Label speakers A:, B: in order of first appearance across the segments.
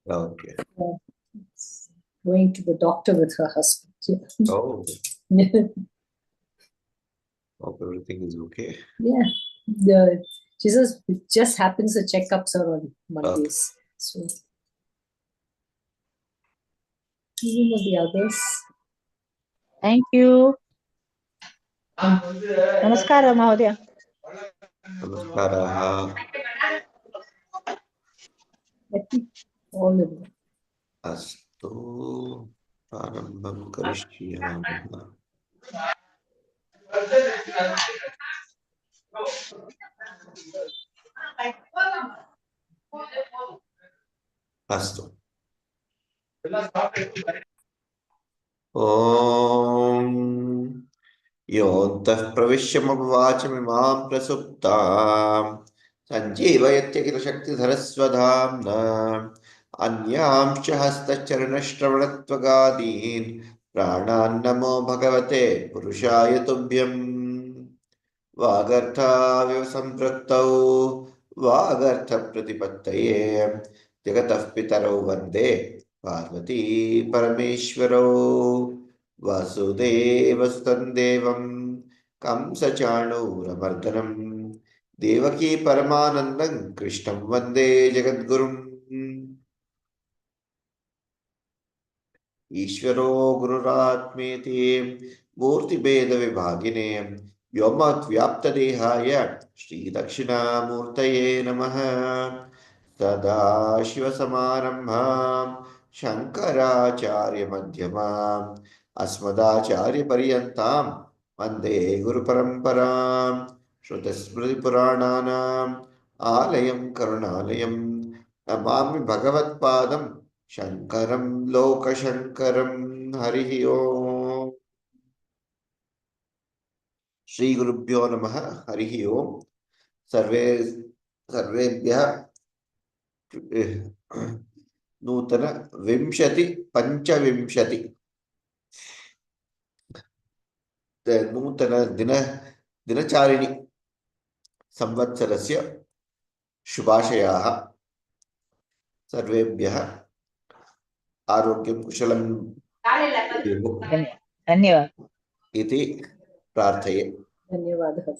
A: Okay.
B: Going to the doctor with her husband.
A: Oh. Hope everything is okay.
B: Yeah. She says it just happens the checkups are on Mondays. Okay. So even of the others.
C: Thank you. Namaskara, Mahodaya.
A: Namaskaraha.
B: All of them.
A: Astu Prarambham Karishyamah. Astu. Om Yontah Pravishyamabhvachamimaam Prasuptam Sanjeevayatya Shakti Dharaswadhamna Anyamscha Hastacharnashtravanatvagadin Pranan Namo Bhagavate Purushaya Tubhyam Vagartha Sampraktau Vagartha Pratipattaye Jagatah Pitarau Vande Parvati Parameshwarau Vasudeva Sutandevam Kamsachanuramardanam Devaki Paramanandam Krishnam Vande Jagadgurum Ishvaro Gururatmeti Murtibeda Vibhagine Vyomat Vyaptadehaya Shri Dakshinamurtaye Namaha Sada Shiva Samarambham Shankaracharya Madhyamam Asmadacharya Paryantam Vande Guru Paramparam Shrutasmriti Purananam Alayam Karunalayam Namami Bhagavat Padam Shankaram Lokashankaram Harihi Om Shri Gurubhyo Namaha Harihi Om Sarvebhyah Nutana Vimshati Panchavimshati Nutana Dinacharini Samvatsarasya Shubhashayaha Sarvebhyah Arogyam Kushalam
C: Dhanyavad.
A: Iti Prarthaye.
B: Dhanyavadah.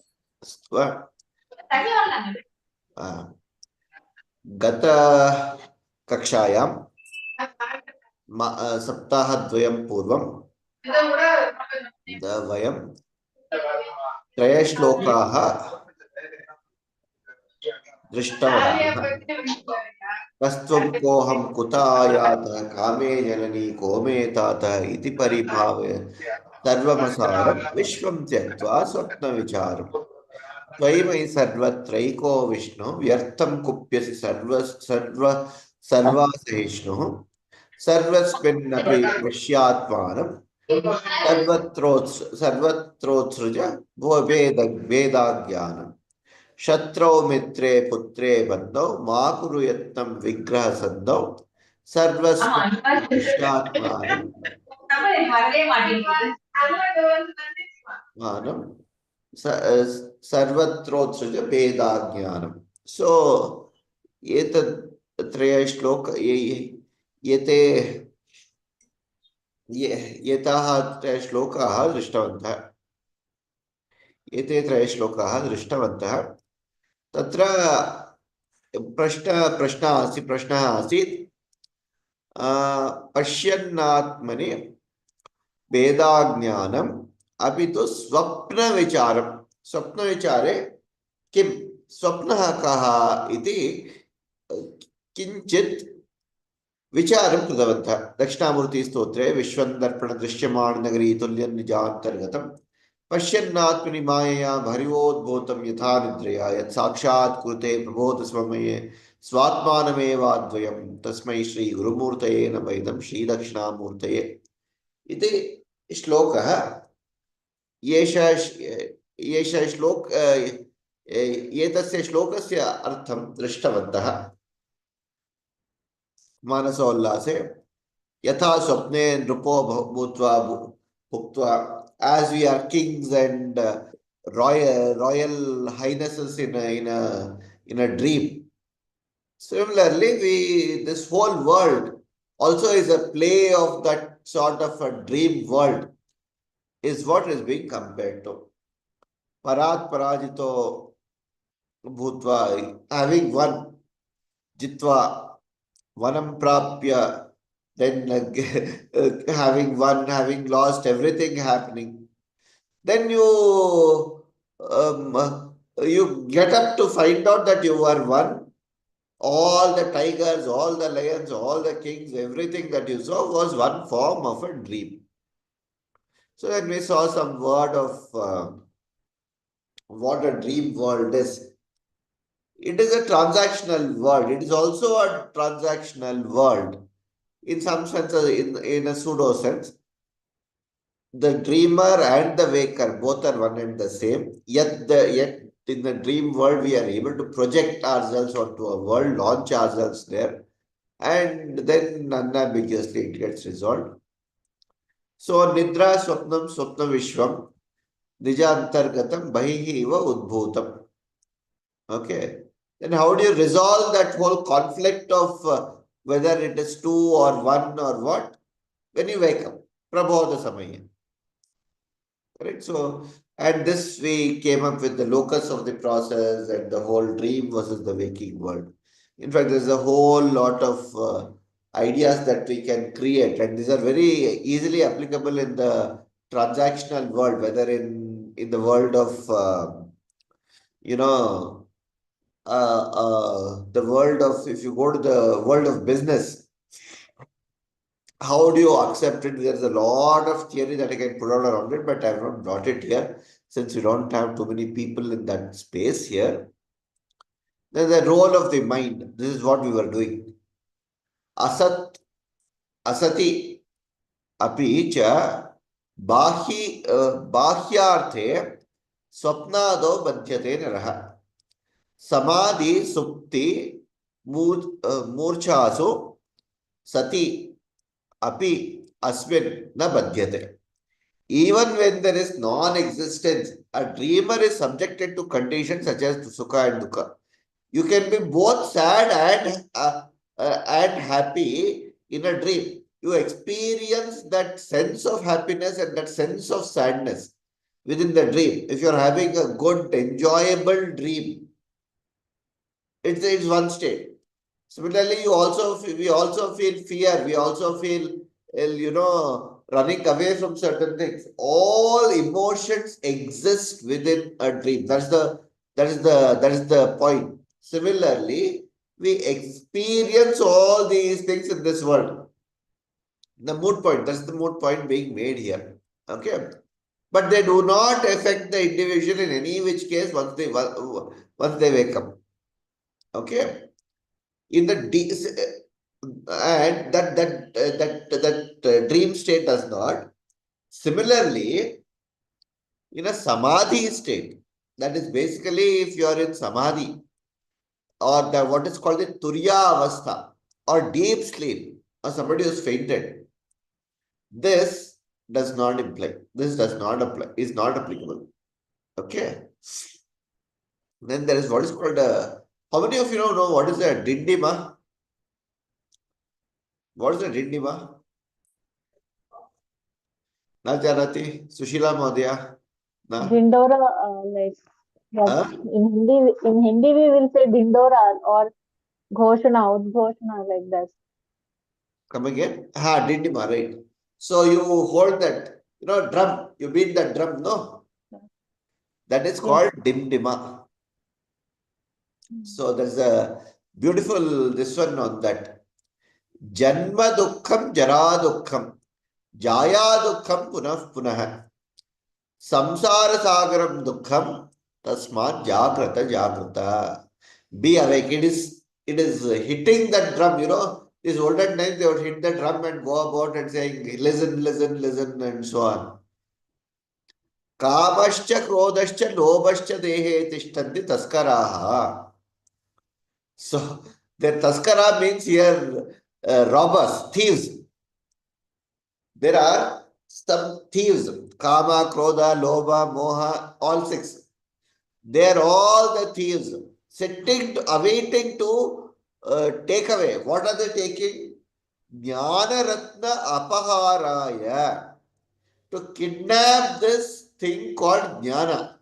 A: Gata कक्षायां सप्ताहद्वयं पूर्वं वयं त्रयश्लोकाः दृष्टवन्तः कस्त्वं कोऽहं कुतायातः कामे जननी को मे तातः इति परिभाव्य सर्वमसारं विश्वं त्यक्त्वा स्वप्नविचारं त्वयि सर्वत्रैको विष्णु व्यर्थं कुप्यसि सर्वासहिष्णुः सर्वस्मिन्नपि पश्यात्मानं सर्वत्रोत्सृज वेदाज्ञानम् शत्रौ मित्रे पुत्रे बन्धौ मा कुरु यत्नं विग्रहसन्धौ सर्वस्मिन् पश्यात्मानं सर्वत्रोत्सृज वेदाज्ञानम् सो एतत् त्रय श्लोक एताः त्रय श्लोकाः दृष्टवन्तः एते त्रय श्लोकाः दृष्टवन्तः तत्र प्रश्नः आसीत् पश्यन्नात्मनि वेदाज्ञानम् अपि तु स्वप्नविचारे किं स्वप्नः कः इति किञ्चित् विचारं कृतवन्तः दक्षिणामूर्तिस्तोत्रे विश्वन्दर्पण दृश्यमाण नगरी तुल्यं निजान्तर्गतं पश्यन्नात्मनि मायया भरिवोद्भूतं यथा निद्रया यत् साक्षात् कुरुते प्रबोधस्वमये स्वात्मानमेवाद्वयं तस्मै श्री गुरुमूर्तये नमः इदं श्री दक्षिणामूर्तये इति श्लोकः एषः श्लोक एतस्य श्लोकस्य अर्थं दृष्टवन्तः मानसोल्लासे यथा स्वप्ने नृपो भूत्वा भुक्त्वा as we are kings and royal highnesses in a dream Similarly, this whole world also is a play of that sort of a dream world, is what is being compared to. Parat Parajito Bhutva, having won, Jitva, Vanam Prapya, then having won, having lost, everything happening. Then you get up to find out that you were one. All the tigers, all the lions, all the kings, everything that you saw was one form of a dream. So then we saw some word of what a dream world is. It is a transactional world. It is also a transactional world. In some sense, in a pseudo sense, the dreamer and the waker both are one and the same. Yet in the dream world, we are able to project ourselves onto a world, launch ourselves there, and then unambiguously it gets resolved. So Nidra Swapnam Swapna Vishwam Nijantargatam Bahihi Iva Udbhutam. Okay. Then how do you resolve that whole conflict of whether it is two or one or what? When you wake up. Prabodha Samaya. Correct? So, and this we came up with the locus of the process and the whole dream versus the waking world. In fact, there's a whole lot of ideas that we can create, and these are very easily applicable in the transactional world, whether in the world of you know the world of, if you go to the world of business, how do you accept it? There's a lot of theory that I can put out around it, but I've not brought it here since we don't have too many people in that space here. Then the role of the mind. This is what we were doing. Asat, asati, api cha, bahyarthe, swapnado badhyate naraha. Samadhi, supti, murchasu, sati, api, asmin, na badhyate. Even when there is non-existence, a dreamer is subjected to conditions such as sukha and dukkha. You can be both sad and happy in a dream. You experience that sense of happiness and that sense of sadness within the dream. If you're having a good, enjoyable dream, it's one state. Similarly, we also feel fear. We also feel, running away from certain things. All emotions exist within a dream. That is the point. Similarly, we experience all these things in this world. The mood point. That's the mood point being made here. Okay, but they do not affect the individual in any which case once they wake up. Okay. In the and that dream state does not. Similarly, in a samadhi state, that is basically if you are in samadhi or the what is called the turya avastha or deep sleep or somebody who's fainted, this does not imply. This does not apply. Is not applicable. Okay. Then there is what is called a. How many of you know what is a dindima? What is a dindima? Na janati, Sushila Mahodaya. Na?
C: Dindora, like that.
A: Huh?
C: In Hindi we will say Dindora or Ghoshana, Udghoshana, like that.
A: Come again? Ha, dindima, right. So you hold that, drum. You beat that drum, no? That is called dimdima. So there's a beautiful this one on that. Janma dukkham jara dukkham jaya dukkham punah punah samsara sagaram dukkham tasmat jagrata jagrata. Be awake. It is hitting that drum, These olden times they would hit the drum and go about and saying, listen, listen, listen, and so on. Kamascha, krodascha, lobascha dehe tishtanti taskaraha. So, the taskara means here robbers, thieves. There are some thieves, kama, krodha, lobha, moha, all six. They are all the thieves, awaiting to take away. What are they taking? Jnana Ratna Apaharaya. To kidnap this thing called Jnana.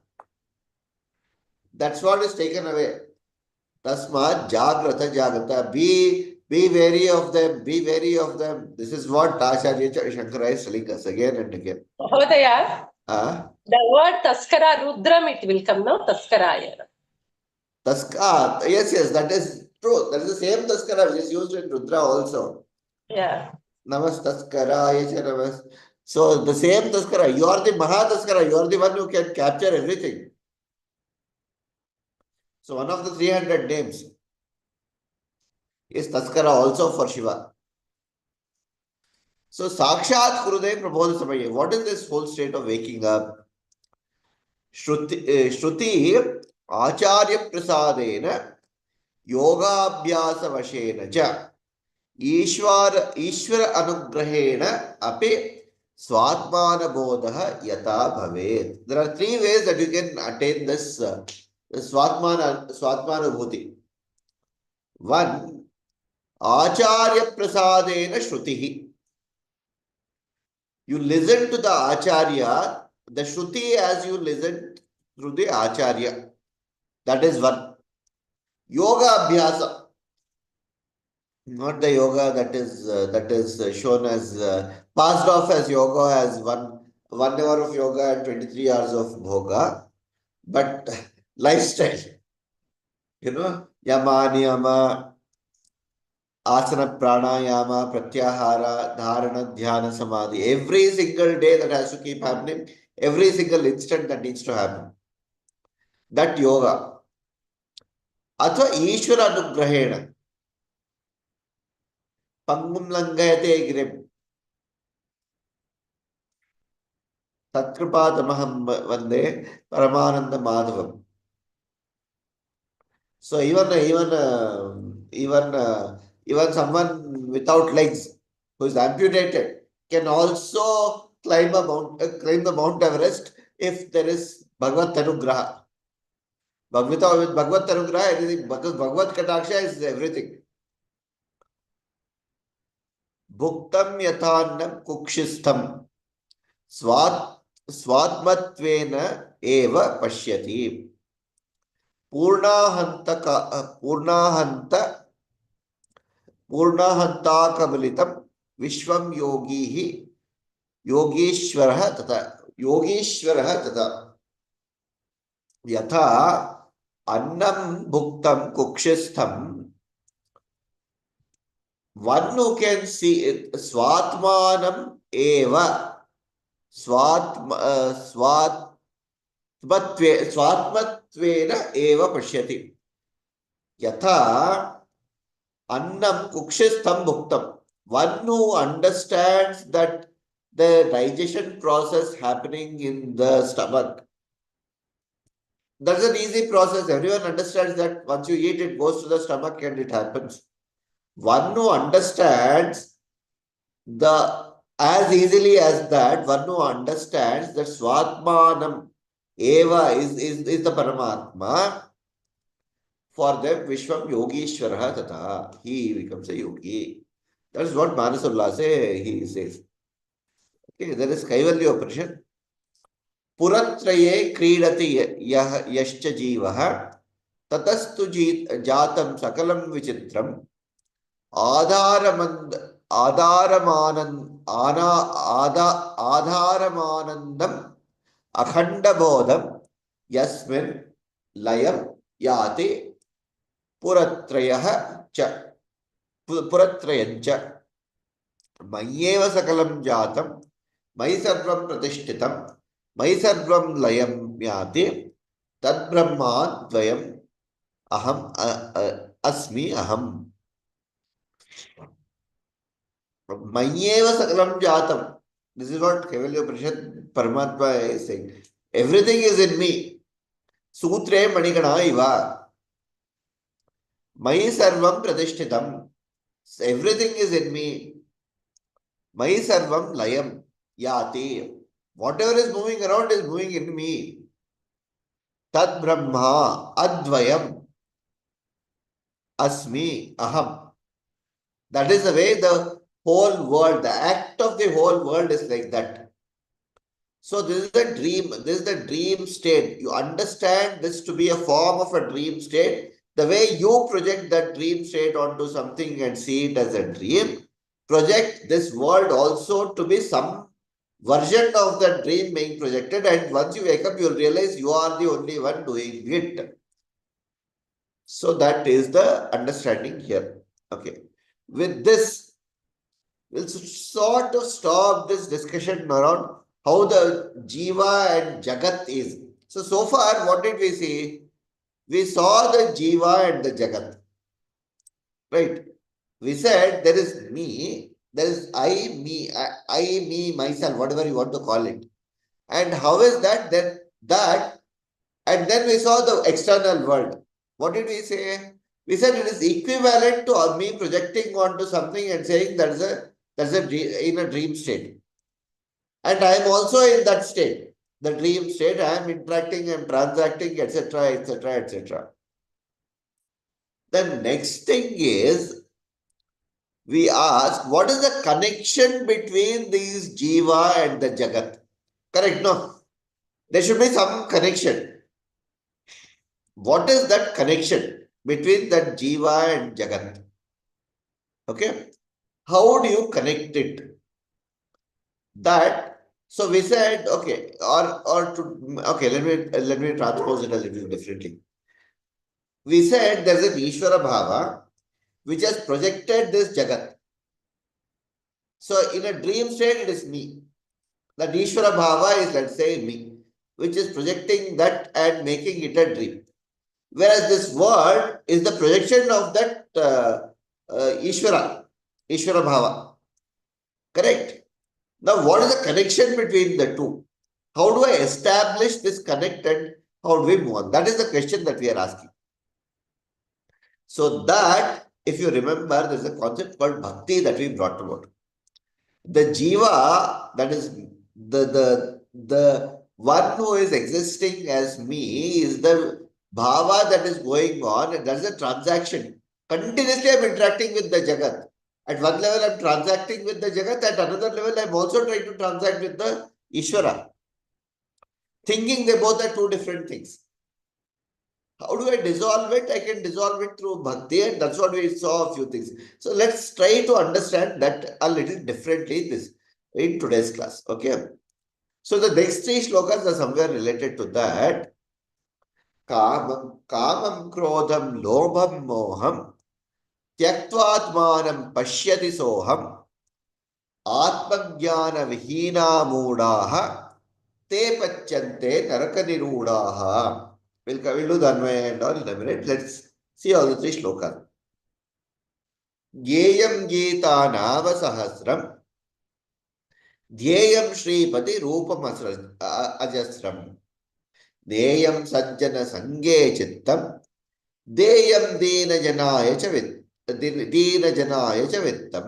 A: That's what is taken away. Tasmat Jagrata Jagrata. Be wary of them. Be wary of them. This is what Acharya Shankara is telling us again and again.
D: Mahodaya, the word Taskara, Rudram, it will come now, Taskaraya.
A: Yes, that is true. That is the same Taskara which is used in Rudra also.
D: Yeah.
A: Namas Taskaraya cha Namas. So the same Taskara. You are the Maha Taskara. You are the one who can capture everything. So one of the 300 names is Taskara also for Shiva. So Sakshat Kurude Prabodha Samaya. What is this whole state of waking up? Shruti Acharya Prasadena Yogabhyasa Vashena cha Ishwar Anugrahena api Swatmana Bodha Yata Bhavet. There are three ways that you can attain this Swatmana Bhuti. One, Acharya Prasadena Shrutihi. You listen to the Acharya, the Shruti as you listen through the Acharya. That is one. Yoga Abhyasa. Not the yoga that is shown as passed off as yoga as 1 hour of yoga and 23 hours of bhoga, but lifestyle. Yama, niyama, asana, pranayama, pratyahara, dharana, dhyana, samadhi. Every single day that has to keep happening, every single instant that needs to happen. That yoga. Atha Ishvara Anugrahena. Pangum langayate girim. Tatkripatamaham vande Paramananda Madhavam. So even someone without legs who is amputated can also climb the Mount Everest if there is Bhagavad Anugraha. With Bhagavad Anugraha, anything, because Bhagavad Kataksha is everything. Bhuktam yathanam kukshistham swatmatvena eva pashyati. पूर्णाहंताकबलितम विश्वम योगीश्वरः तथा यथा अन्नम भुक्तम कुक्षिस्थम. One who can see it, swatmanam eva swatmatvena eva pashyati. Yatha annam kukshistham bhuktam. One who understands that the digestion process happening in the stomach. That's an easy process. Everyone understands that once you eat, it goes to the stomach and it happens. One who understands as easily as that, one who understands that Swatmanam Eva is the Paramatma. For them, Vishwam Yogishwara Tata. He becomes a yogi. That is what Manasullase he says. Okay, there is Kaivalya Upanishad. Puratraye Kridati Yascha Jivaha Tatastu Jatam Sakalam Vichitram Adharamanandam Akhandabodham Yasmin Layam Yati Puratrayancha Mayeva Sakalam Jatam Maisarvam Pratishtitam Maisarvam Layam Yati Tad Brahman Dvayam Aham Asmi Aham. Mayeva Sakalam Jatam. This is what Kaivalya Upanishad Paramatma is saying. Everything is in me. Sutre Manikana Iva. Mai Sarvam Pratishtitam. Everything is in me. Mai Sarvam Layam Yati. Whatever is moving around is moving in me. Tad Brahma Advayam. asmi, aham. That is the way the whole world, the act of the whole world is like that. So this is the dream, this is the dream state. You understand this to be a form of a dream state. The way you project that dream state onto something and see it as a dream, project this world also to be some version of that dream being projected. And once you wake up, you'll realize you are the only one doing it. So that is the understanding here. Okay. With this, we'll sort of stop this discussion around how the Jiva and Jagat is. So far, what did we see? We saw the Jiva and the Jagat. Right? We said there is me, there is I, me, myself, whatever you want to call it. And how is that? Then that, and then we saw the external world. What did we say? We said it is equivalent to me projecting onto something and saying that's in a dream state. And I am also in that state, the dream state. I am interacting, I am transacting, etc., etc., etc. The next thing is we ask what is the connection between these Jiva and the Jagat? Correct? No. There should be some connection. What is that connection between that Jiva and Jagat? Okay. How do you connect it? That, so we said, okay, let me transpose it a little differently. We said there's an Ishvara Bhava which has projected this Jagat. So in a dream state, it is me. That Ishvara Bhava is, let's say, me, which is projecting that and making it a dream. Whereas this world is the projection of that Ishvara Bhava. Correct? Now, what is the connection between the two? How do I establish this connect and how do we move on? That is the question that we are asking. So that, if you remember, there is a concept called Bhakti that we brought about. The Jiva, that is the one who is existing as me, is the Bhava that is going on, and that's a transaction. Continuously, I'm interacting with the Jagat. At one level, I'm transacting with the Jagat. At another level, I'm also trying to transact with the Ishvara. Thinking they both are two different things. How do I dissolve it? I can dissolve it through Bhakti, and that's what we saw a few things. So let's try to understand that a little differently in today's class. Okay. So the next three shlokas are somewhere related to that. Kamam krodham lobham moham tyaktvatmanam pashyati soham atmajnana vihina moodaha te pachyante narakanirudaha. We'll do the Anvaya and all in a minute. Let's see all the three shlokas. Gyeyam Gita Nava Sahasram Dhyeyam Shripati Rupam Ajasram Deyam Sajjana Sange Chittam Deyam Dina Janaya Chavittam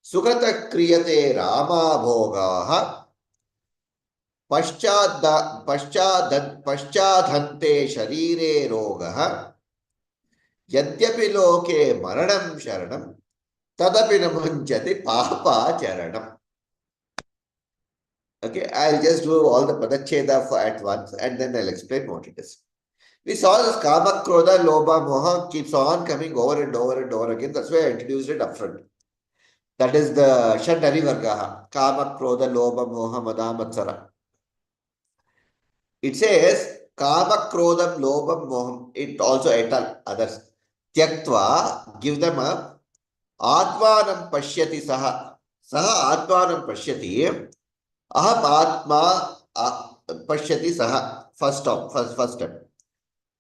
A: Sukata Kriyate Rama Bhogaha पश्चादन्ते शरीरे रोगः यद्यपि लोके मरणं शरणं तदपि न भुञ्जति पापाचरणम्. Okay, I'll just do all the padacheda at once and then I'll explain what it is. We saw this kama, krodha, lobha, moha keeps on coming over and over and over again. That's why I introduced it upfront. That is the Shadhari Vargaha. Kama, krodha, lobha, moha, mada, matsara. It says kama, krodham, lobham, moham. It also etal others. Tyaktva, give them up. Atmanam pashyati saha. Saha atmanam pashyati. Aham atma pashyati saha. First step.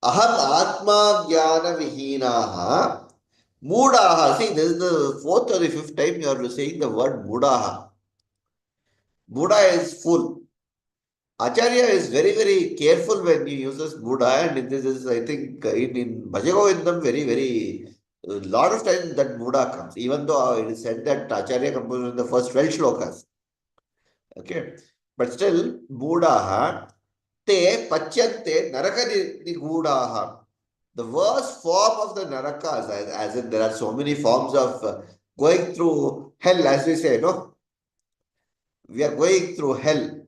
A: Aham atma jnana vihinaha. Moodaha. See, this is the fourth or the fifth time you are saying the word moodaha. Mooda is full. Acharya is very, very careful when he uses Buddha, and this is, I think, in Bhaja Govindam, very, a lot of times that Buddha comes, even though it is said that Acharya composed in the first 12 shlokas. Okay, but still, Buddha te pachyante naraka nigudaha. The worst form of the narakas, as in there are so many forms of going through hell, as we say, no? We are going through hell.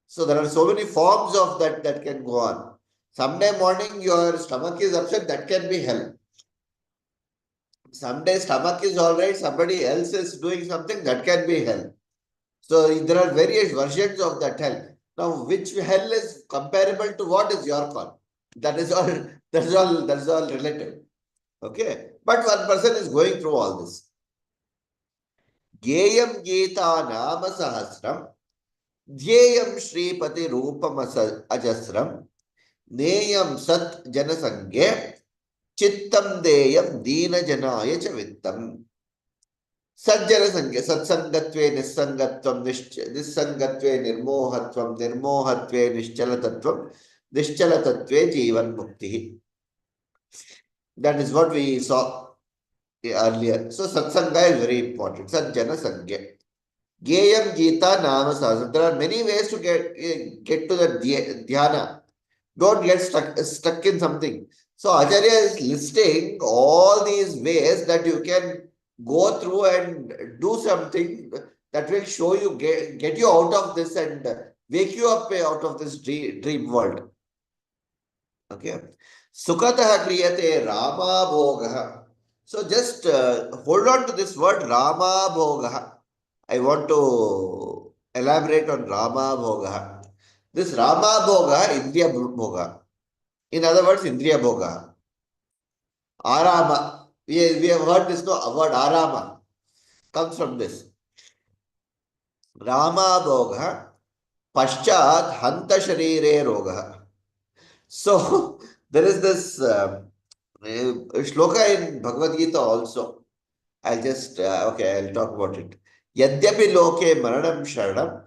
A: So there are so many forms of that can go on. Someday morning your stomach is upset, that can be hell. Someday stomach is all right, somebody else is doing something, that can be hell. So there are various versions of that hell. Now, which hell is comparable to what is your call? That is all. That's all relative. Okay, but one person is going through all this. Geyam Gita Nama Sahasram, Dhyeyam Shripati Rupam Ajasram, Neyam Sat Janasangye, Chittam Deyam Dina Janaya Chavittam. Sajjana Sangye, Satsangatve Nissangatvam, Nissangatve Nirmohatvam, Nirmohatve Nischalatatvam, Nischalatatve Jivan Mukti. That is what we saw earlier. So Satsanga is very important. Sajjana Sangye. Geyam Gita Nama Sahasram. There are many ways to get to the dhyana. Don't get stuck in something. So Acharya is listing all these ways that you can go through and do something that will show you, get you out of this and wake you up out of this dream world. Okay. Sukataha kriyate Rama Bhogaha. So just hold on to this word Rama Bhogaha. I want to elaborate on Rama Bhoga. This Rama Bhoga, Indriya Bhoga. In other words, Indriya Bhoga. Arama. We have heard this word Arama. Comes from this. Rama Bhoga. Paschat Hanta Sharire Roga. So, there is this shloka in Bhagavad Gita also. I'll just, I'll talk about it. Yadyapi loke maranam sharanam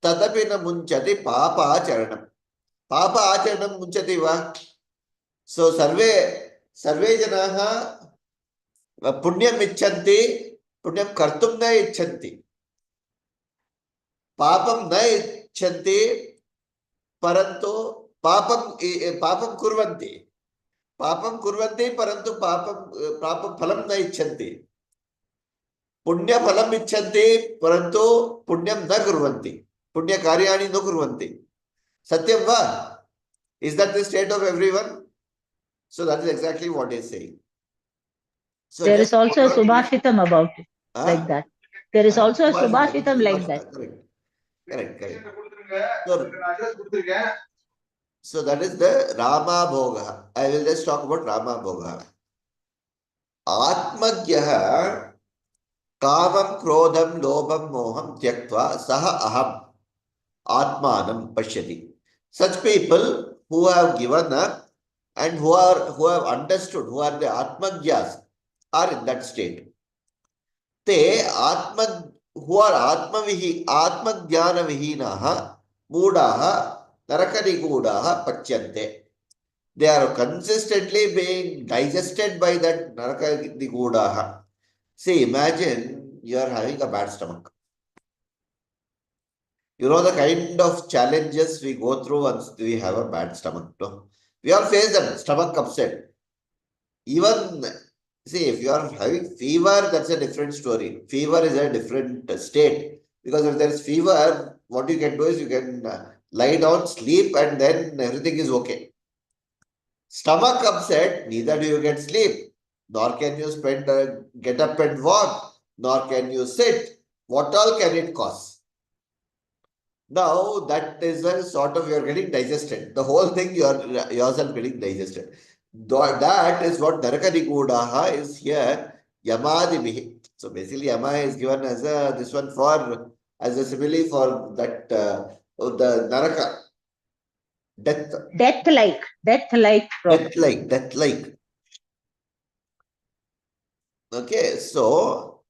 A: tadapi na munchati papa acharanam. Papa acharanam munchati va. So sarve janaha punyam icchanti, punyam kartum na icchanti. Papam na icchanti, parantu papam kurvanti. Papam kurvanti, parantu papam phalam na icchanti. Punya phalam icchanti, parantu punyam na kurvanti. Punya karyani no kurvanti. Satyam va? Is that the state of everyone? So that is exactly what he is saying. So
E: there is also a subhashitam about it, like that. There is also a subhashitam like that.
A: Correct. So that is the Rama Bhoga. I will just talk about Rama Bhoga. Atmadyaha Kavam Krodham Lobham Moham Tyaktva Saha Aham Atmanam Pashyati. Such people who have given up and who have understood, who are the Atmagyas, are in that state. Te who are Atmadhyana Vihinaha Moodaha Narakadigudaha Pachyante. They are consistently being digested by that Narakadigudaha. See, imagine you are having a bad stomach. You know the kind of challenges we go through once we have a bad stomach. No? We all face them, stomach upset. Even, see, if you are having fever, that's a different story. Fever is a different state. Because if there is fever, what you can do is you can lie down, sleep, and then everything is okay. Stomach upset, neither do you get sleep, nor can you get up and walk, nor can you sit. What all can it cause? Now, that is a sort of, you are getting digested. The whole thing, you are yourself getting digested. That is what Narakadigudaha is here, Yamadibihi. So basically, Yama is given as this one as a simile for that, the Naraka.
E: Death-like.
A: Death-like. Okay, so,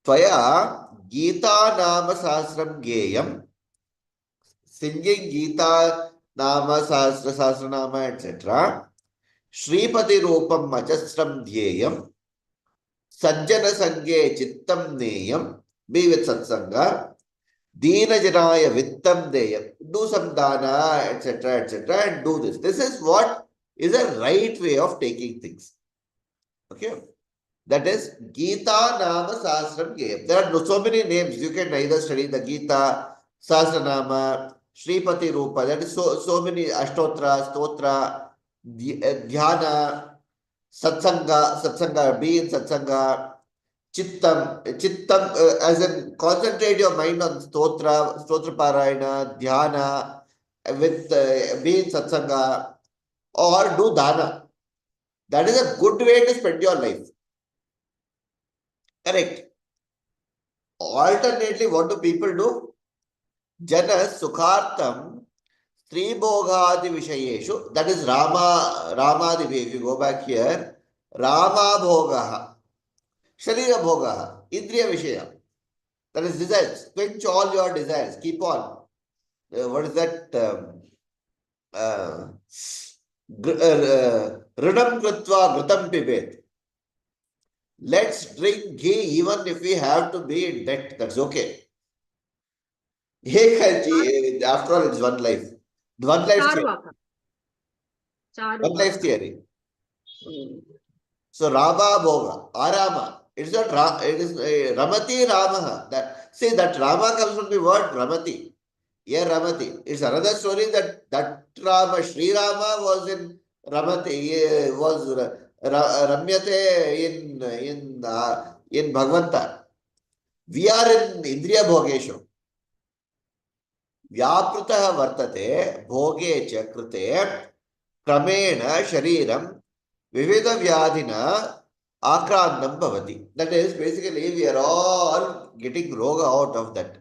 A: Tvaya Gita Nama Sahasram Geyam, singing Gita Nama Sahasra Nama, etc. Shripati Rupam Majastram Dhyeyam, Sajjana Sangye Chittam Neyam, be with Satsanga, Dina Janaya Vittam Deyam, do some dana, etc., and do this. This is what is a right way of taking things. Okay. That is Gita Nama Sahasram Geyam. There are so many names. You can either study the Gita, Sahasranama, Shripati Rupa. That is so many Ashtotra, Stotra, Dhyana, Satsanga, be in Satsanga, Chittam, as in concentrate your mind on Stotra Parayana, Dhyana, with be in Satsanga, or do Dana. That is a good way to spend your life. Correct. Alternately, what do people do? Jana Sukhartam Stribogadi Vishayeshu. That is Ramadivi. If you go back here, Rama Bhogaha, Sharira Bhogaha, Indriya Vishaya. That is desires. Quench all your desires. Keep on. What is that? Ridam Kritva Gritam Pibet. Let's drink ghee even if we have to be in debt. That's okay. After all, it's one life. One life theory. One life theory. So Rama Bhoga, Arama. It's not it is Ramati Rama. That Rama comes from the word Ramati. Yeah, Ramati. It's another story that Rama, Sri Rama was in Ramati, was Ramyate in Bhagavanta. We are in Indriya Bhogeshu. Vyapritah vartate bhoge cha krite kramena shariram vivida vyadhina akrandam bhavati. That is, basically, we are all getting roga out of that.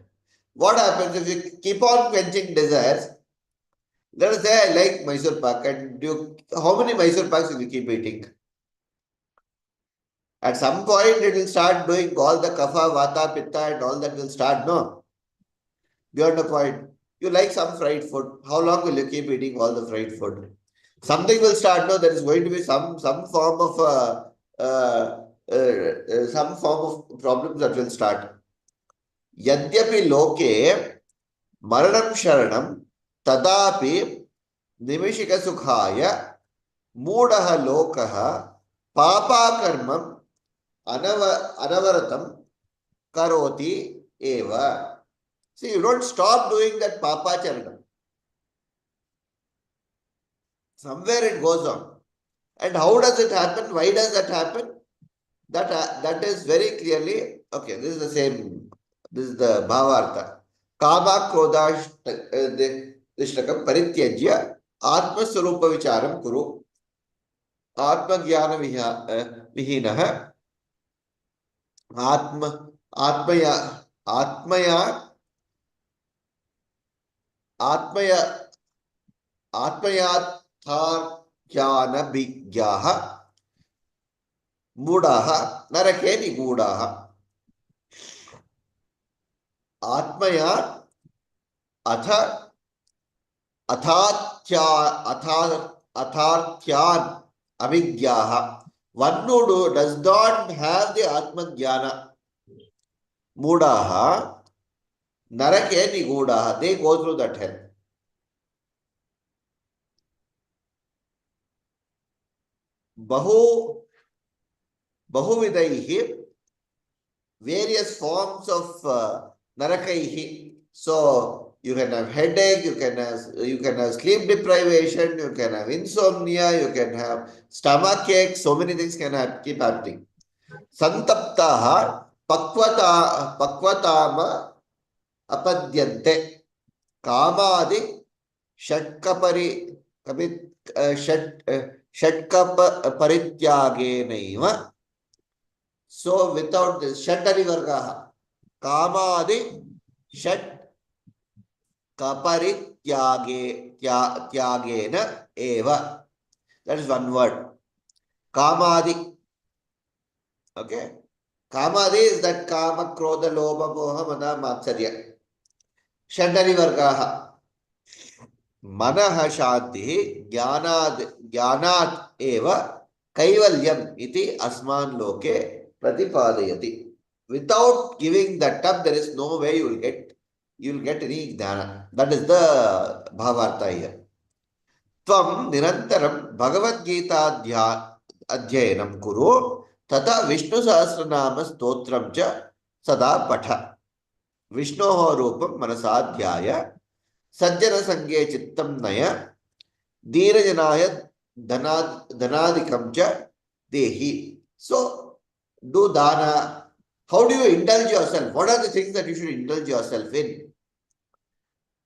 A: What happens if you keep on quenching desires? Let us say I like Mysore Pak, and how many Mysore Paks will you keep eating? At some point, it will start doing all the kapha, vata, pitta, and all that will start, no? Beyond a point. You like some fried food. How long will you keep eating all the fried food? Something will start. No, there is going to be some form of problems that will start. Yadyapi loke maranam sharanam tadapi nimishika sukhaya moodaha lokaha papa karmam anavaratam karoti eva. See, you don't stop doing that papa charanam. Somewhere it goes on. And how does it happen? Why does that happen? That is very clearly, okay, this is the same, this is the Bhavartha. Kama Krodha Dishtakam Parityajya Atma Swarupa Vicharam Kuru Atma Jnana Vihinaha Atmayatharjnana Vigyaha Mudaha Narake Nigudaha Atmaya Atharthyan Avigyaha. One who does not have the Atma Jnana, Mudaha Narake Nigudaha, they go through that hell. Bahuvidaihi, various forms of narakaihi. So you can have headache, you can have sleep deprivation, you can have insomnia, you can have stomach ache, so many things can keep happening. Santaptaha pakvatama apadyante kamadi shatkapari Shatkaparityage. So without this, Shatari Vargaha, Kamadi Shatkaparityagena Eva. That is one word. Kamadi. Okay. Kamadi is that Kama, Krodha, Lobha, Moha, Mana, Matsarya. Shatari Vargaha. Manaha Shanti Jnanat Eva Kaivalyam iti Asman Loke Pratipadayati. Without giving that up, there is no way you will get any jnana. That is the Bhavartha here. Tvam nirantaram Bhagavad Gita adhyayanam kuru tata Vishnu Sahasranama stotram cha sada patha. Vishnoho rupam manasadhyaya sajjana sangye chittam naya dheerajanaya dhanadikam cha dehi. So, do dana. How do you indulge yourself? What are the things that you should indulge yourself in?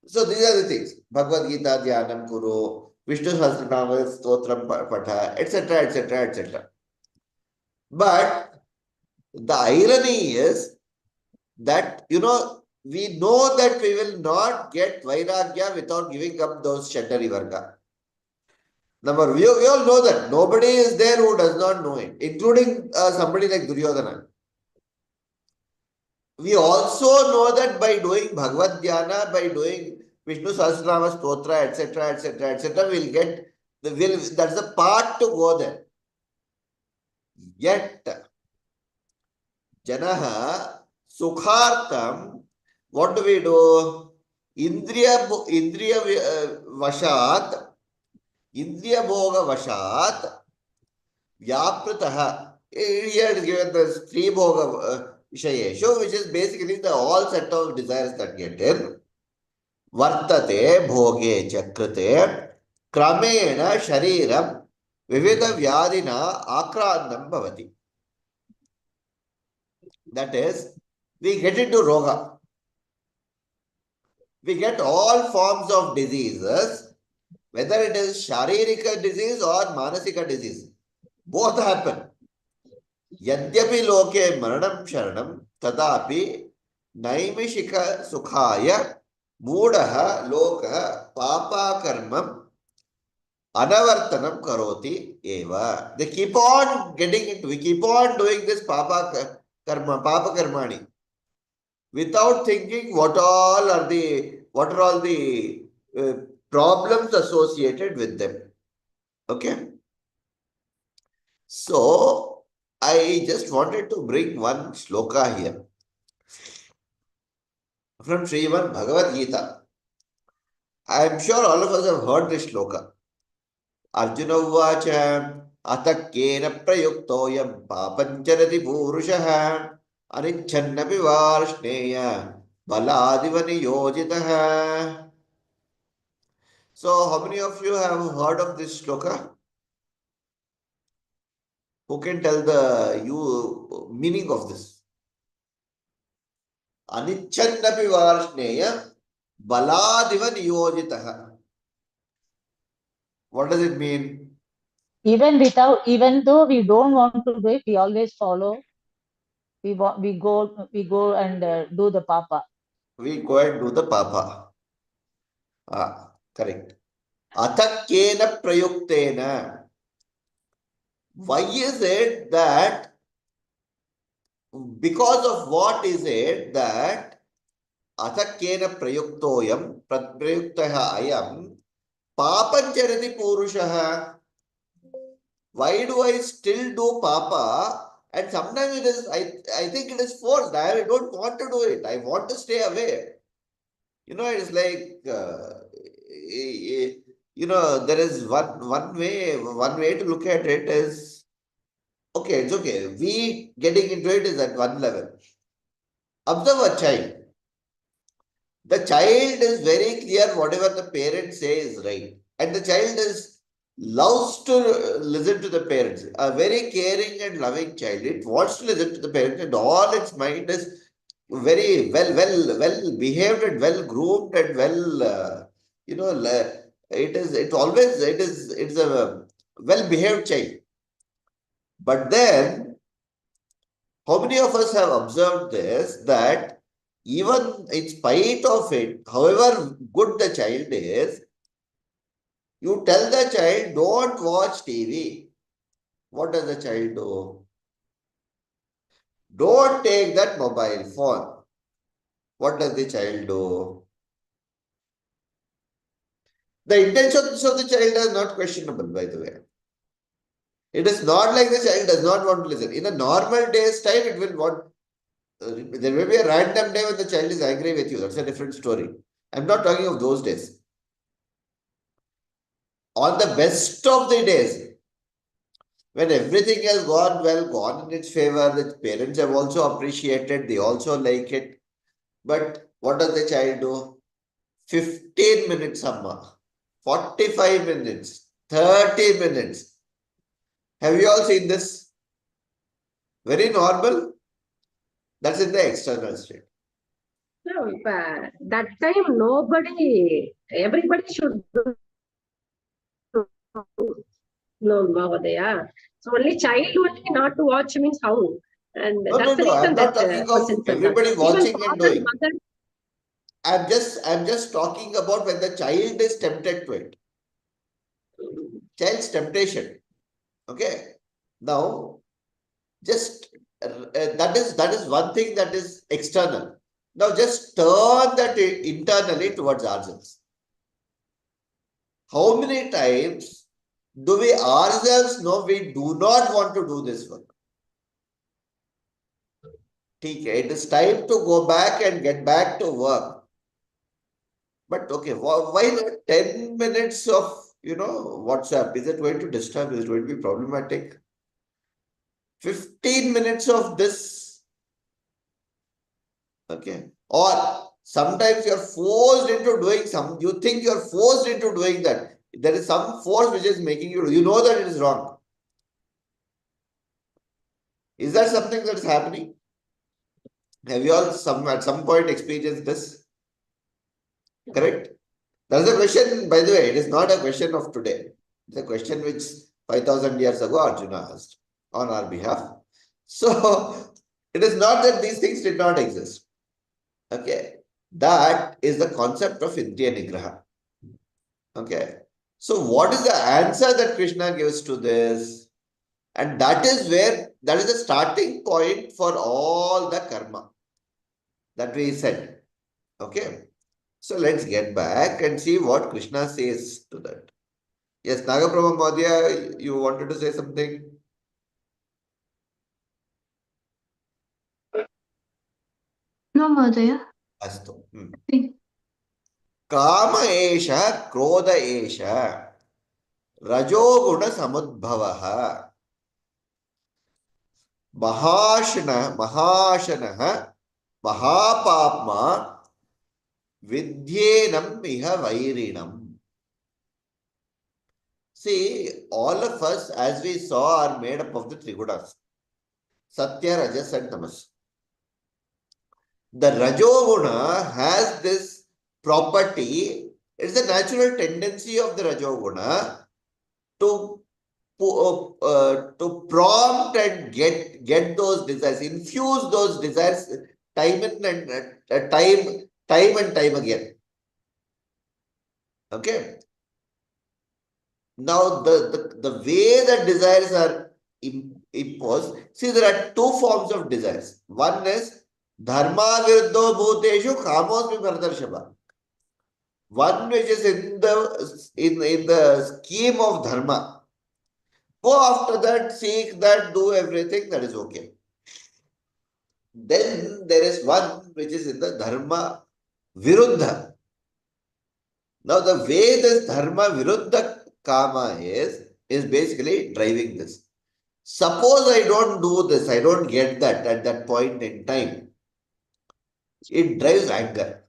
A: So, these are the things. Bhagavad Gita dhyanam kuru, Vishnu Sahasranama stotram patha, etc., etc., etc. But the irony is that, we know that we will not get Vairagya without giving up those Shatari Varga. We all know that. Nobody is there who does not know it, including somebody like Duryodhana. We also know that by doing Bhagavad Dhyana, by doing Vishnu Sahasranama Stotra, etc., etc., etc., we'll get that's the part to go there. Yet, Janaha Sukhartam, what do we do? Indriya Vashat, Indriya Bhoga Vashat, Vyaprataha. Here it is given the three Bhoga Vishayeshu, which is basically the all set of desires that get in. Vartate Bhoge Chakrate, Kramena Shariram, Vivida Vyadina Akrandam Bhavati. That is, we get into Roga. We get all forms of diseases, whether it is Sharirika disease or Manasika disease. Both happen. Yadyapi loke maranam sharanam tadapi naimishika sukhaya moodaha loka papa karmam anavartanam karoti eva. They keep on getting it. We keep on doing this papa karmani without thinking what are all the problems associated with them. Okay. So, I just wanted to bring one shloka here from Srimad Bhagavad Gita. I am sure all of us have heard this shloka. Arjuna uvacha atakkena prayuktoyam papancharati purushaha anichannapi varshneya baladivani yojitaha. So, how many of you have heard of this shloka? Who can tell the meaning of this? Anichannapi varshneya baladiva niyojitaha. What does it mean?
E: Even though we don't want to do it, we always follow. We go and do the papa.
A: We go and do the papa. Correct. Atakkena prayuktena. Why is it that, because of what is it that atakkena prayuktoyam prayuktaha ayam papancharati purushaha? Why do I still do papa? And sometimes it is, I think it is forced. I don't want to do it. I want to stay away. It's like, there is one way to look at it is, okay, it's okay. We getting into it is at one level. Observe a child. The child is very clear whatever the parents say is right. And the child loves to listen to the parents. A very caring and loving child. It wants to listen to the parents, and all its mind is very well behaved and well groomed and well, it is a well behaved child. But then, how many of us have observed this, that even in spite of it, however good the child is, you tell the child, don't watch TV. What does the child do? Don't take that mobile phone. What does the child do? The intentions of the child are not questionable, by the way. It is not like the child does not want to listen. In a normal day's time, it will want. There may be a random day when the child is angry with you. That's a different story. I'm not talking of those days. on the best of the days, when everything has gone well, gone in its favor, the parents have also appreciated, they also like it. But what does the child do? 15 minutes, Amma, 45 minutes, 30 minutes. Have you all seen this? Very normal. That's in the external state.
D: No, but that time everybody should know Mahodaya. So only child only not to watch means how? And that's the
A: No. I'm
D: reason
A: not
D: that
A: talking
D: person
A: of
D: said that.
A: everybody
D: Even
A: watching and
D: father,
A: doing.
D: mother,
A: I'm just talking about when the child is tempted to it. Child's temptation. Okay. Now, just that is one thing that is external. Now, just turn that internally towards ourselves. How many times do we ourselves know we do not want to do this work? It is time to go back and get back to work. But okay, why not 10 minutes of, WhatsApp? Is it going to disturb? Is it going to be problematic? 15 minutes of this. Okay. Or sometimes you're forced into doing you think you're forced into doing that. There is some force which is making you know that it is wrong. Is that something that is happening? Have you all at some point experienced this? Correct? That's a question, by the way, it is not a question of today. It's a question which 5,000 years ago Arjuna asked on our behalf. So, it is not that these things did not exist. Okay. That is the concept of Indriya Nigraha. Okay. So, what is the answer that Krishna gives to this? And that is the starting point for all the karma that we said. Okay. So, let's get back and see what Krishna says to that. Yes, Nagaprabha Madhya, you wanted to say something?
F: No, Madhya.
A: Astu. Kama esha, krodha esha, rajoguna samudbhavaha, mahashana, mahapapma, vidyenam iha vairinam. See, all of us, as we saw, are made up of the three gunas. Satya, Rajas and Tamas. The Rajoguna has this property. It's a natural tendency of the Rajoguna to prompt and get those desires, infuse those desires time and time again. Okay. Now the way that desires are imposed, see, there are two forms of desires. One is dharma viruddho bhuteshu kamosmi bharatarshava. One which is in the scheme of dharma. Go after that, seek that, do everything, that is okay. Then there is one which is in the dharma viruddha. Now the way this dharma viruddha kama is basically driving this. Suppose I don't do this, I don't get that at that point in time. It drives anger.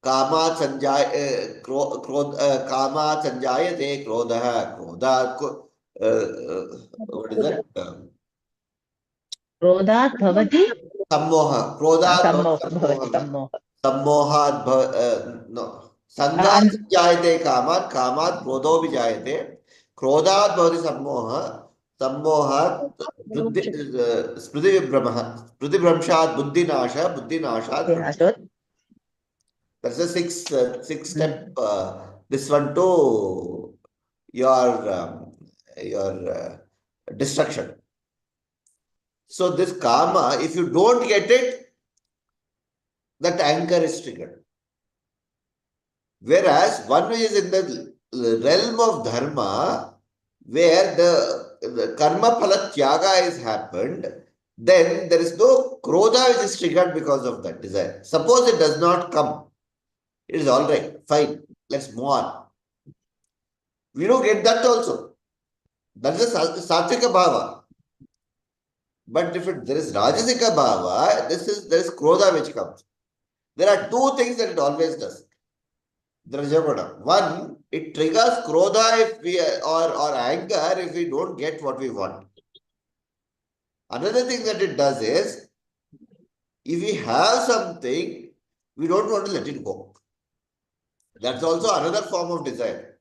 A: Kamat sanjayate krodha. What is that?
E: Krodhat bhavati
A: Sammoha. Krodhat
E: bhavati
A: sammoha.
E: sammoha.
A: Sammohat no. Sangat jayate kamat krodho vijayate. Krodhat bhavati sammoha. Sammohat smriti vibhramaha. Smriti vibhramshat buddhinashat. That's a six step. This one to your destruction. So this karma, if you don't get it, that anger is triggered. Whereas one which is in the realm of dharma, where the karma phala tyaga is happened, then there is no krodha which is triggered because of that desire. Suppose it does not come. It is all right, fine. let's move on. We don't get that also. That's a Satvika Bhava. But if there is Rajasika Bhava, there is Krodha which comes. There are two things that it always does. Drajaguna. One, it triggers Krodha if we or anger if we don't get what we want. Another thing that it does is, if we have something, we don't want to let it go. That's also another form of desire.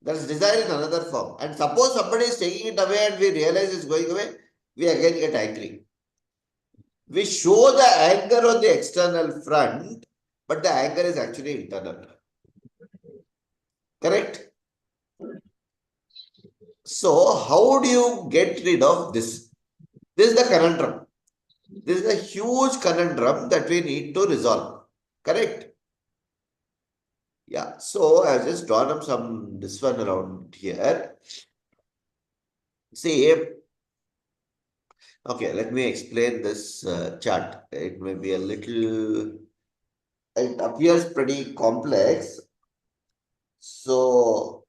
A: That's desire in another form. And suppose somebody is taking it away and we realize it's going away, we again get angry. We show the anger on the external front, but the anger is actually internal. Correct? So, how do you get rid of this? This is the conundrum. This is a huge conundrum that we need to resolve. Correct? Yeah. So, I've just drawn up this one around here. See, okay, let me explain this chart. It may be a little, it appears pretty complex. So,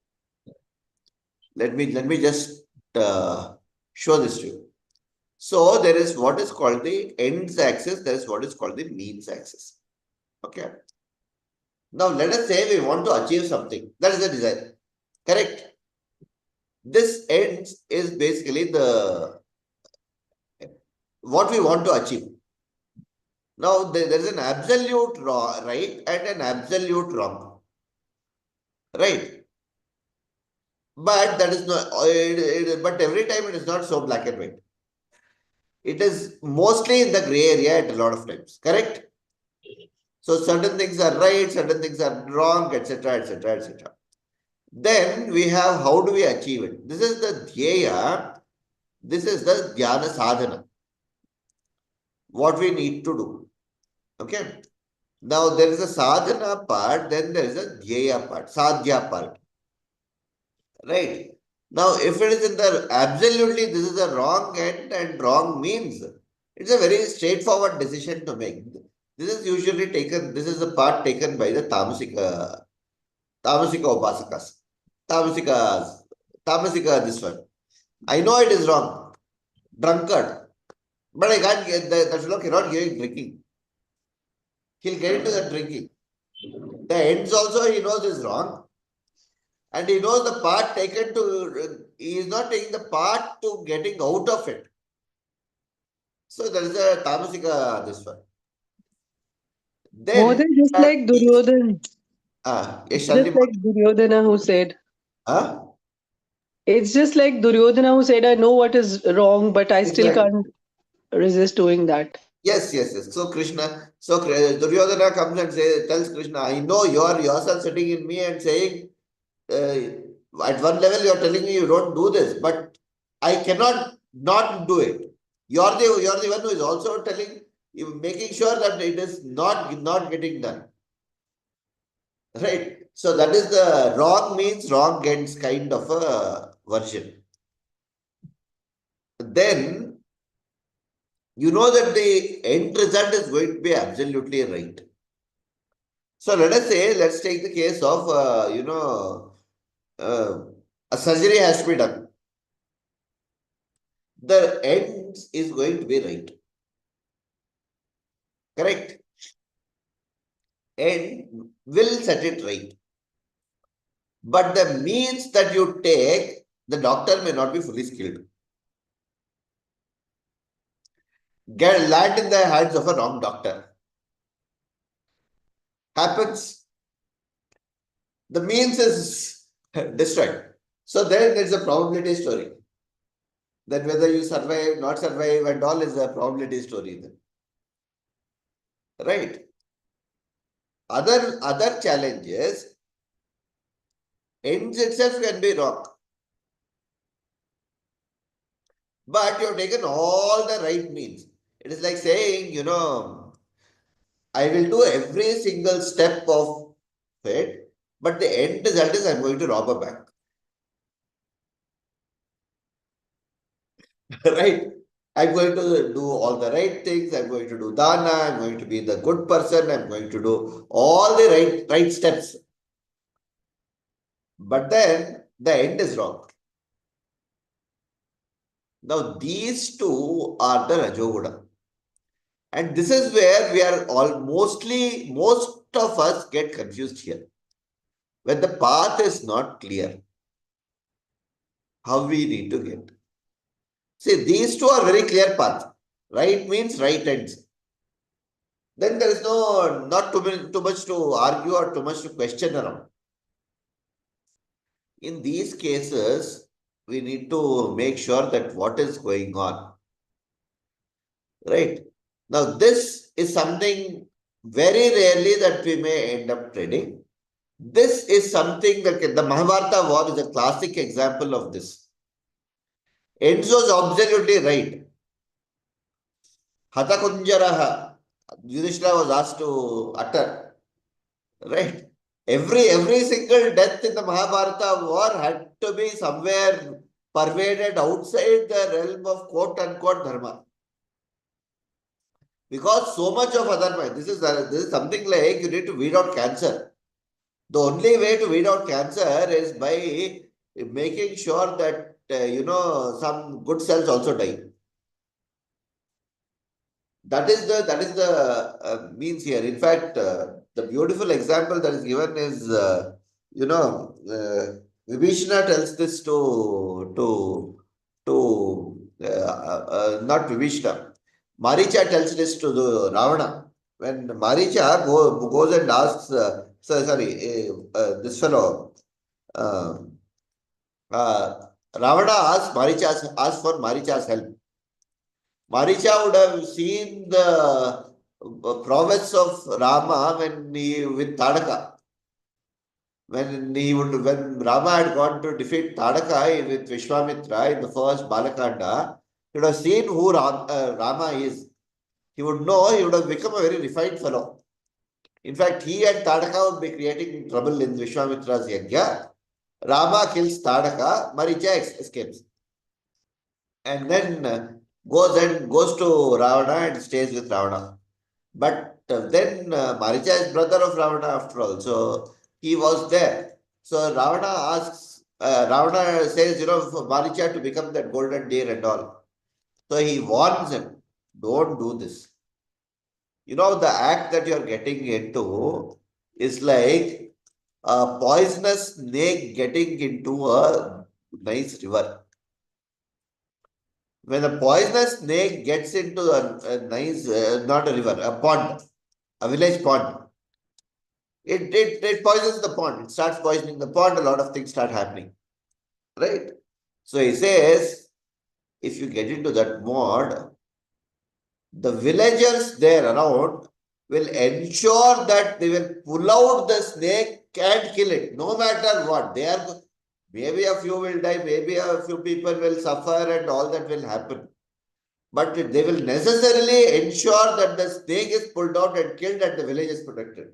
A: let me just show this to you. So, there is what is called the ends axis, there is what is called the means axis. Okay. Now, let us say we want to achieve something. That is the desire. Correct? This ends is basically what we want to achieve. Now, there is an absolute right and an absolute wrong. Right? But that is not, but every time it is not so black and white. It is mostly in the gray area at a lot of times. Correct? So, certain things are right, certain things are wrong, etc., etc., etc. Then we have how do we achieve it? This is the dhyaya. This is the dhyana sadhana. What we need to do. Okay. Now there is a sadhana part, then there is a dhyaya part, sadhya part. Right. Now, if it is in the absolutely this is a wrong end and wrong means, it's a very straightforward decision to make. This is usually taken, this is the part taken by the tamasika upasakas. Tamasika this one. I know it is wrong. Drunkard. But I can't get the fellow cannot give him drinking. He'll get into the drinking. The ends also he knows is wrong. And he knows the part taken to, he is not taking the part to getting out of it. So there is a tamasika this one.
G: More
A: Then,
G: than just like Duryodhan.
A: yes,
G: Just like Duryodhana who said. It's just like Duryodhana who said, I know what is wrong, but I still can't resist doing that.
A: Yes. So Duryodhana comes and tells Krishna, I know you are yourself sitting in me and saying, at one level you are telling me you don't do this, but I cannot not do it. You're the one who is also telling, making sure that it is not getting done. Right. So that is the wrong means wrong ends kind of a version. Then you know that the end result is going to be absolutely right. So let's take the case of a surgery has to be done. The end is going to be right. Correct? End will set it right. But the means that you take, the doctor may not be fully skilled. Land in the hands of a wrong doctor. Happens. The means is destroyed. So then there's a probability story. Then whether you survive, not survive, and all is a probability story then. Right? Other challenges, ends itself can be wrong. But you have taken all the right means. It is like saying, I will do every single step of it, but the end result is I'm going to rob a bank. Right? I'm going to do all the right things. I'm going to do dana. I'm going to be the good person. I'm going to do all the right steps. but then the end is wrong. Now, these two are the Rajoguna. And this is where we are most of us get confused here. When the path is not clear, how we need to get. See, these two are very clear path. Right means right ends. Then there is not too much to argue or too much to question around. In these cases, we need to make sure that what is going on. Right? Now, this is something very rarely that we may end up trading. This is something that the Mahabharata war is a classic example of this. Enzo is absolutely right. Hatakunjaraha, Yudhishthira was asked to utter. Right? Every single death in the Mahabharata war had to be somewhere pervaded outside the realm of quote unquote dharma. Because so much of adharma, this is something like you need to weed out cancer. The only way to weed out cancer is by making sure that some good cells also die. That is the means here. In fact, the beautiful example that is given is Vibhishana tells this to not Vibhishana. Maricha tells this to the Ravana. When Maricha goes and asks, this fellow, uh, Ravana asks for Maricha's help. Maricha would have seen the prowess of Rama with Tadaka. When Rama had gone to defeat Tadaka with Vishwamitra in the first Balakanda, he would have seen who Rama is. He would know, he would have become a very refined fellow. In fact, he and Tadaka would be creating trouble in Vishwamitra's Yajna. Rama kills Tadaka, Maricha escapes. And then goes to Ravana and stays with Ravana. But then Maricha is brother of Ravana after all. So he was there. So Ravana says, for Maricha to become that golden deer and all. So he warns him, don't do this. The act that you're getting into is like a poisonous snake getting into a nice river. When a poisonous snake gets into a nice, not a river, a pond, a village pond, it poisons the pond. It starts poisoning the pond. A lot of things start happening. Right? So he says, if you get into that mode, the villagers there around will ensure that they will pull out the snake and kill it, no matter what. Maybe a few will die, maybe a few people will suffer and all that will happen. But they will necessarily ensure that the snake is pulled out and killed and the village is protected.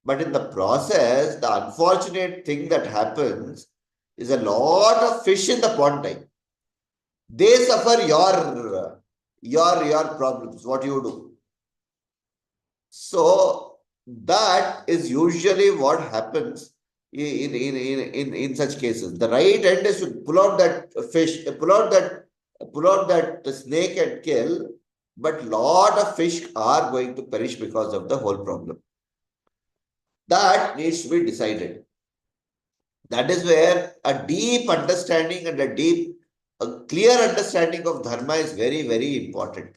A: But in the process, the unfortunate thing that happens is a lot of fish in the pond time. They suffer your problems, what you do. So that is usually what happens in such cases. The right end is to pull out that fish, pull out that snake and kill, but lot of fish are going to perish because of the whole problem. That needs to be decided. That is where a deep understanding and a clear understanding of dharma is very, very important.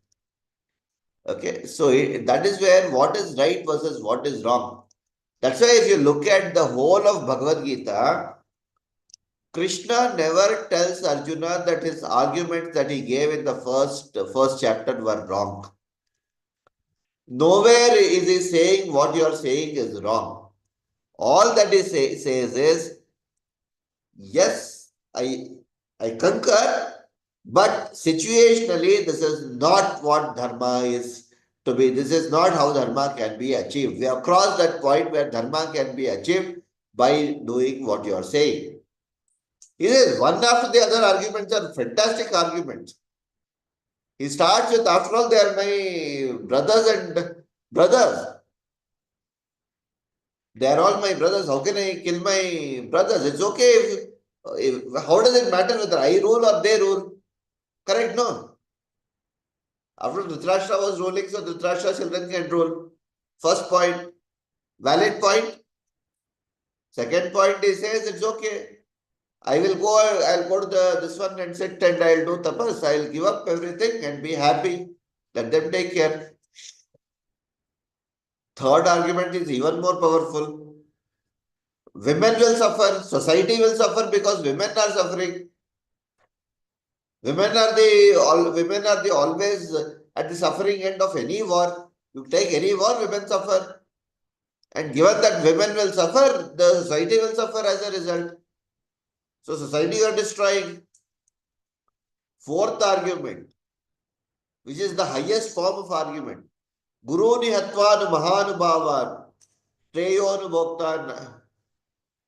A: Okay, so that is where what is right versus what is wrong. That's why if you look at the whole of Bhagavad Gita, Krishna never tells Arjuna that his arguments that he gave in the first chapter were wrong. Nowhere is he saying what you are saying is wrong. All that he says is, yes, I concur, but situationally, this is not what dharma is to be. This is not how dharma can be achieved. We have crossed that point where dharma can be achieved by doing what you are saying. He says, one after the other arguments are fantastic arguments. He starts with, after all, they are my brothers and brothers. They are all my brothers. How can I kill my brothers? It's okay. How does it matter whether I rule or they rule? Correct, no? After Dhritarashtra was ruling, so Dhritarashtra's children can rule. First point, valid point. Second point, he says it's okay. I'll go to this one and sit and I'll do tapas. I'll give up everything and be happy. Let them take care. Third argument is even more powerful. Women will suffer, society will suffer because women are suffering. Women are the always at the suffering end of any war. You take any war, women suffer. And given that women will suffer, the society will suffer as a result. So society you are destroying. Fourth argument, which is the highest form of argument. Guru nihatvan mahanubhavan treyonu bhoktan.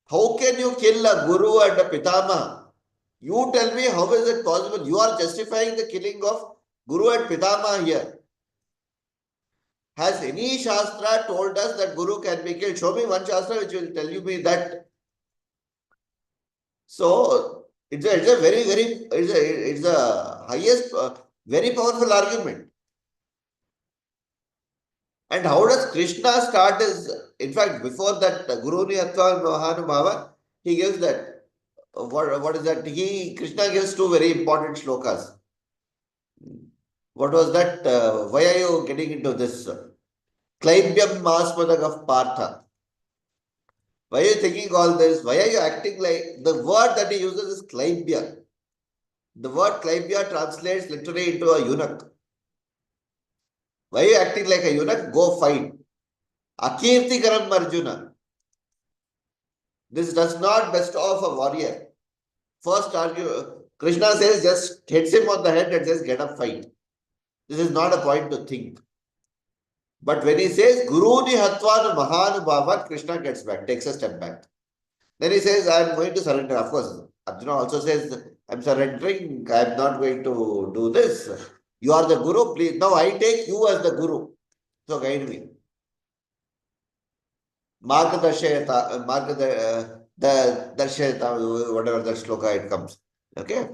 A: How can you kill a guru and a pitama? You tell me, how is it possible? You are justifying the killing of guru and pitama here. Has any shastra told us that guru can be killed? Show me one shastra which will tell you me that. So it's a highest, very powerful argument. And how does Krishna start his, in fact, before that, Guru Niyatva Mahanubhava, he gives that, what is that? Krishna gives two very important shlokas. What was that? Why are you getting into this? Klaibyam Masmadag of Partha. Why are you thinking all this? Why are you acting like, the word that he uses is Klaibya. The word Klaibya translates literally into a eunuch. Why are you acting like a eunuch? Go fight. Akirtikaram Arjuna. This does not best off a warrior. First Krishna says just hits him on the head and says get up, fight. This is not a point to think. But when he says Guru Nihatvan Mahanubhavan, Krishna gets back, takes a step back. Then he says, I am going to surrender. Of course, Arjuna also says, I am surrendering, I am not going to do this. You are the Guru, please. Now I take you as the Guru. So guide me. Margadashayata, whatever the shloka it comes. Okay.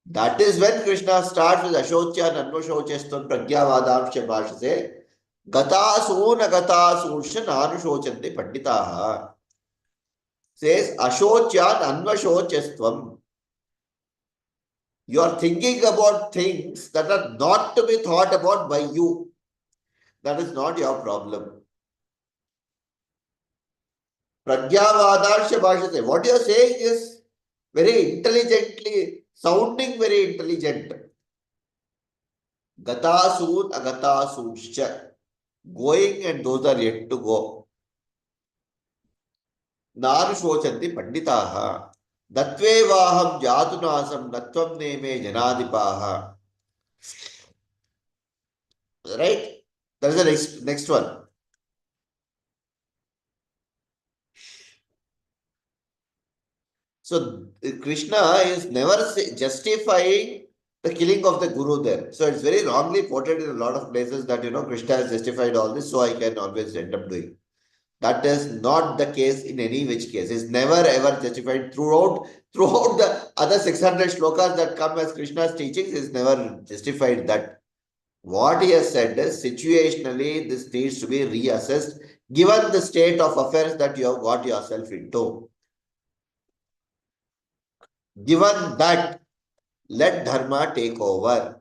A: That is when Krishna starts with Ashotya Nanvashocheston Pragyavadamsha Bhashase Gatasun Agatasun Anushochante Panditaha. Says Ashotya Nanvashochestvam. You are thinking about things that are not to be thought about by you. That is not your problem. Pragyavadarsha Bhashate. What you are saying is very intelligently, sounding very intelligent. Gatasun Agatasuscha. Going and those are yet to go. Narushochandi Panditaha. Datve vaham jatunasam natvam neme janadipaha. Right? That is the next one. So Krishna is never justifying the killing of the guru there. So it's very wrongly quoted in a lot of places that, Krishna has justified all this, so I can always end up doing. That is not the case in any which case. It's never ever justified throughout the other 600 shlokas that come as Krishna's teachings. Is never justified that. What he has said is situationally this needs to be reassessed given the state of affairs that you have got yourself into. Given that, let dharma take over.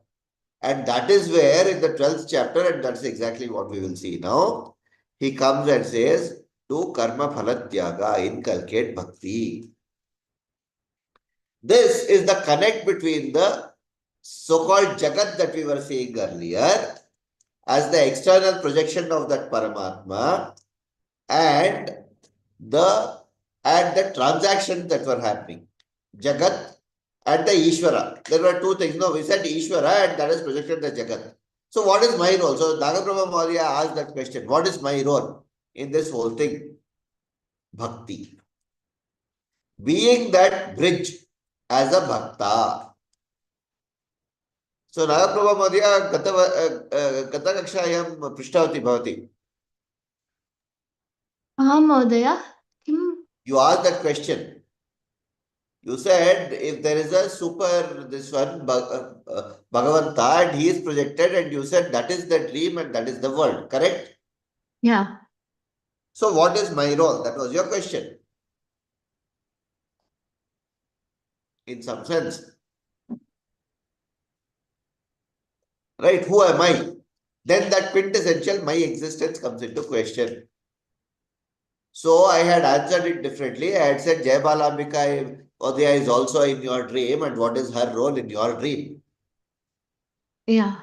A: And that is where in the 12th chapter, and that's exactly what we will see now, he comes and says, do karma phalatyaga, inculcate bhakti. This is the connect between the so-called jagat that we were seeing earlier as the external projection of that Paramatma and the transactions that were happening. Jagat and the Ishvara. There were two things. No, we said Ishvara and that is projected the Jagat. So what is my role? So Nagaprabha Maurya asked that question. What is my role in this whole thing? Bhakti. Being that bridge as a bhakta. So Nagaprabha Maurya Gata Kakshayam Prishtavati Bhavati.
F: Mahodaya. Kim?
A: You asked that question. You said if there is a Bhagavanta and he is projected, and you said that is the dream and that is the world, correct?
F: Yeah.
A: So what is my role? That was your question. In some sense. Right? Who am I? Then that quintessential my existence comes into question. So I had answered it differently. I had said Jai Balambika Odaya is also in your dream, and what is her role in your dream?
F: Yeah.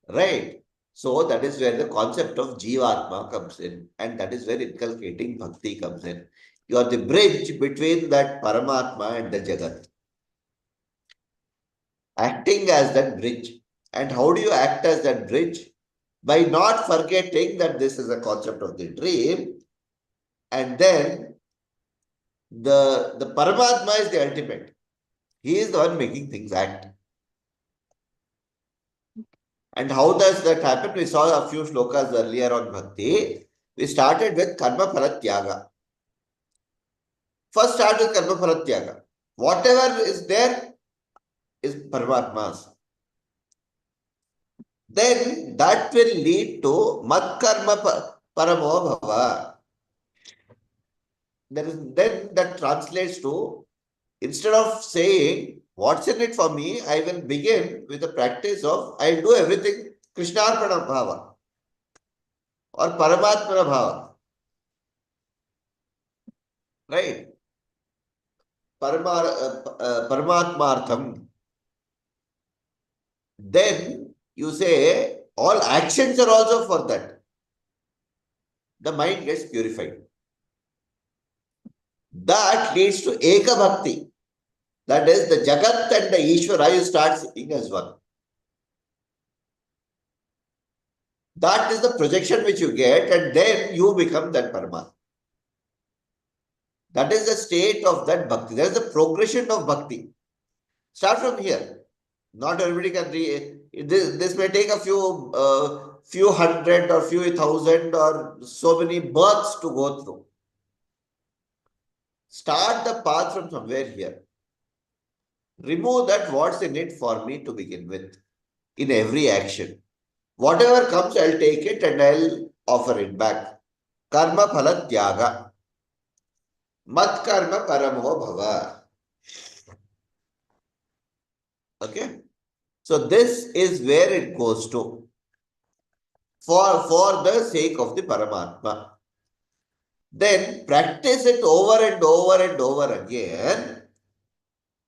A: Right? So that is where the concept of Jivatma comes in, and that is where inculcating Bhakti comes in. You are the bridge between that Paramatma and the Jagat. Acting as that bridge. And how do you act as that bridge? By not forgetting that this is a concept of the dream, and then the Paramatma is the ultimate. He is the one making things act. And how does that happen? We saw a few shlokas earlier on Bhakti. We started with Karma Phalatyaga. First start with Karma Phalatyaga. Whatever is there is Paramatma's. Then that will lead to Mat Karma Paramo Bhava. Then that translates to, instead of saying, what's in it for me, I will begin with the practice of, I'll do everything Krishnarpana Bhava or Paramatmana Bhava. Right? Paramatmartham. Then you say, all actions are also for that. The mind gets purified. That leads to Eka Bhakti. That is, the Jagat and the Ishvara you start seeing as one. That is the projection which you get, and then you become that Paramatma. That is the state of that Bhakti. That is the progression of Bhakti. Start from here. Not everybody can this may take a few hundred or few thousand or so many births to go through. Start the path from somewhere here. Remove that what's in it for me to begin with in every action. Whatever comes, I'll take it and I'll offer it back. Karma phala tyaga. Mat karma paramo bhava. Okay. So this is where it goes to. For the sake of the Paramatma. Then practice it over and over and over again.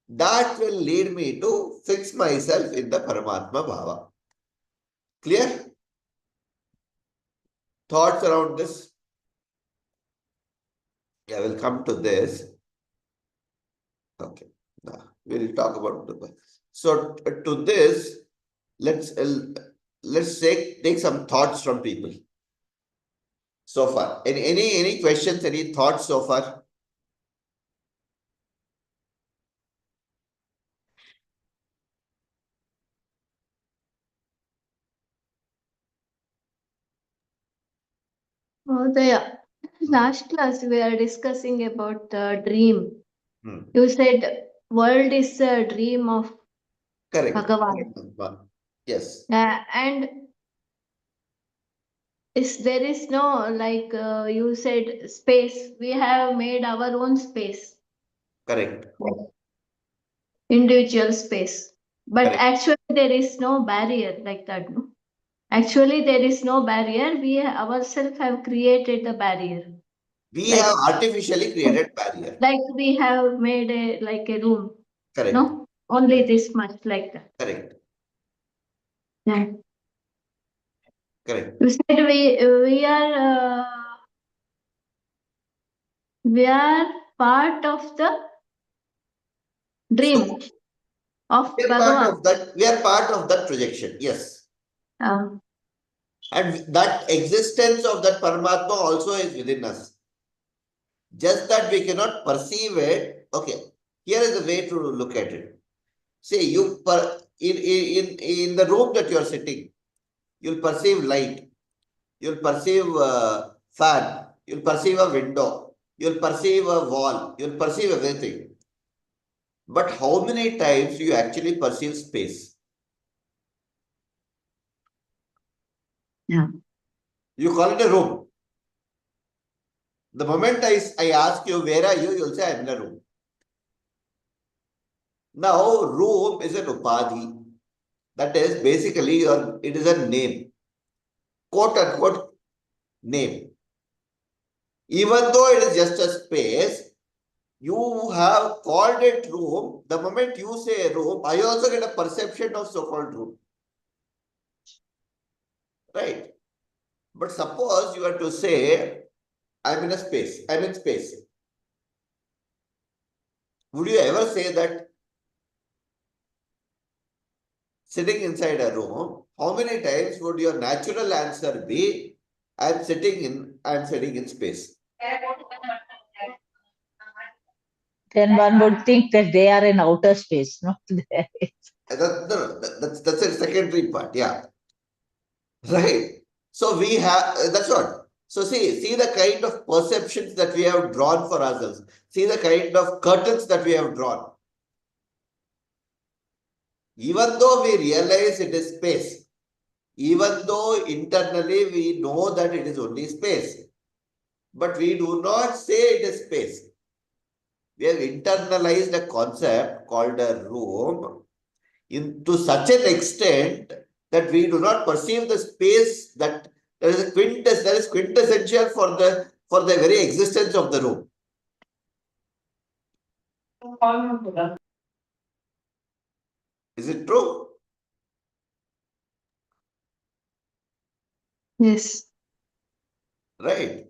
A: That will lead me to fix myself in the Paramatma Bhava. Clear? Thoughts around this? Yeah, we'll come to this. Okay. Now, we'll talk about the. So to this, let's take some thoughts from people. So far. Any questions, any thoughts so far?
F: Mahodaya, last class we are discussing about the dream.
A: Hmm.
F: You said world is a dream of
A: Correct.
F: Bhagavan.
A: Yes.
F: And there is no, like you said, space. We have made our own space,
A: Correct.
F: individual space. But
A: Correct.
F: actually, there is no barrier like that. No? Actually, there is no barrier. We ourselves have created the barrier.
A: We
F: Like,
A: have artificially created barrier.
F: like we have made a room.
A: Correct.
F: No, only this much like that.
A: Correct.
F: Yeah.
A: Correct.
F: You said we are part of the dream
A: So
F: of
A: we are part
F: Bhagavan.
A: of that. We are part of that projection. Yes. And that existence of that Paramatma also is within us. Just that we cannot perceive it. Okay. Here is the way to look at it. See, in the room that you are sitting, you'll perceive light. You'll perceive fan. you'll perceive a window, you'll perceive a wall, you'll perceive everything. But how many times you actually perceive space?
F: Yeah.
A: You call it a room. The moment I ask you, where are you? You'll say, I'm in a room. Now, room is an upadhi. That is basically it is a name. Quote unquote name. Even though it is just a space, you have called it room. The moment you say room, I also get a perception of so-called room. Right? But suppose you are to say, I'm in a space, I'm in space. Would you ever say that sitting inside a room? How many times would your natural answer be, I'm sitting in space?
E: Then one would think that they are in outer space, no?
A: That's a secondary part, yeah. Right. So we have, that's what. So see the kind of perceptions that we have drawn for ourselves. See the kind of curtains that we have drawn. Even though we realize it is space, even though internally we know that it is only space, but we do not say it is space. We have internalized a concept called a room to such an extent that we do not perceive the space that is quintessential for the very existence of the room. Is it true?
F: Yes.
A: Right.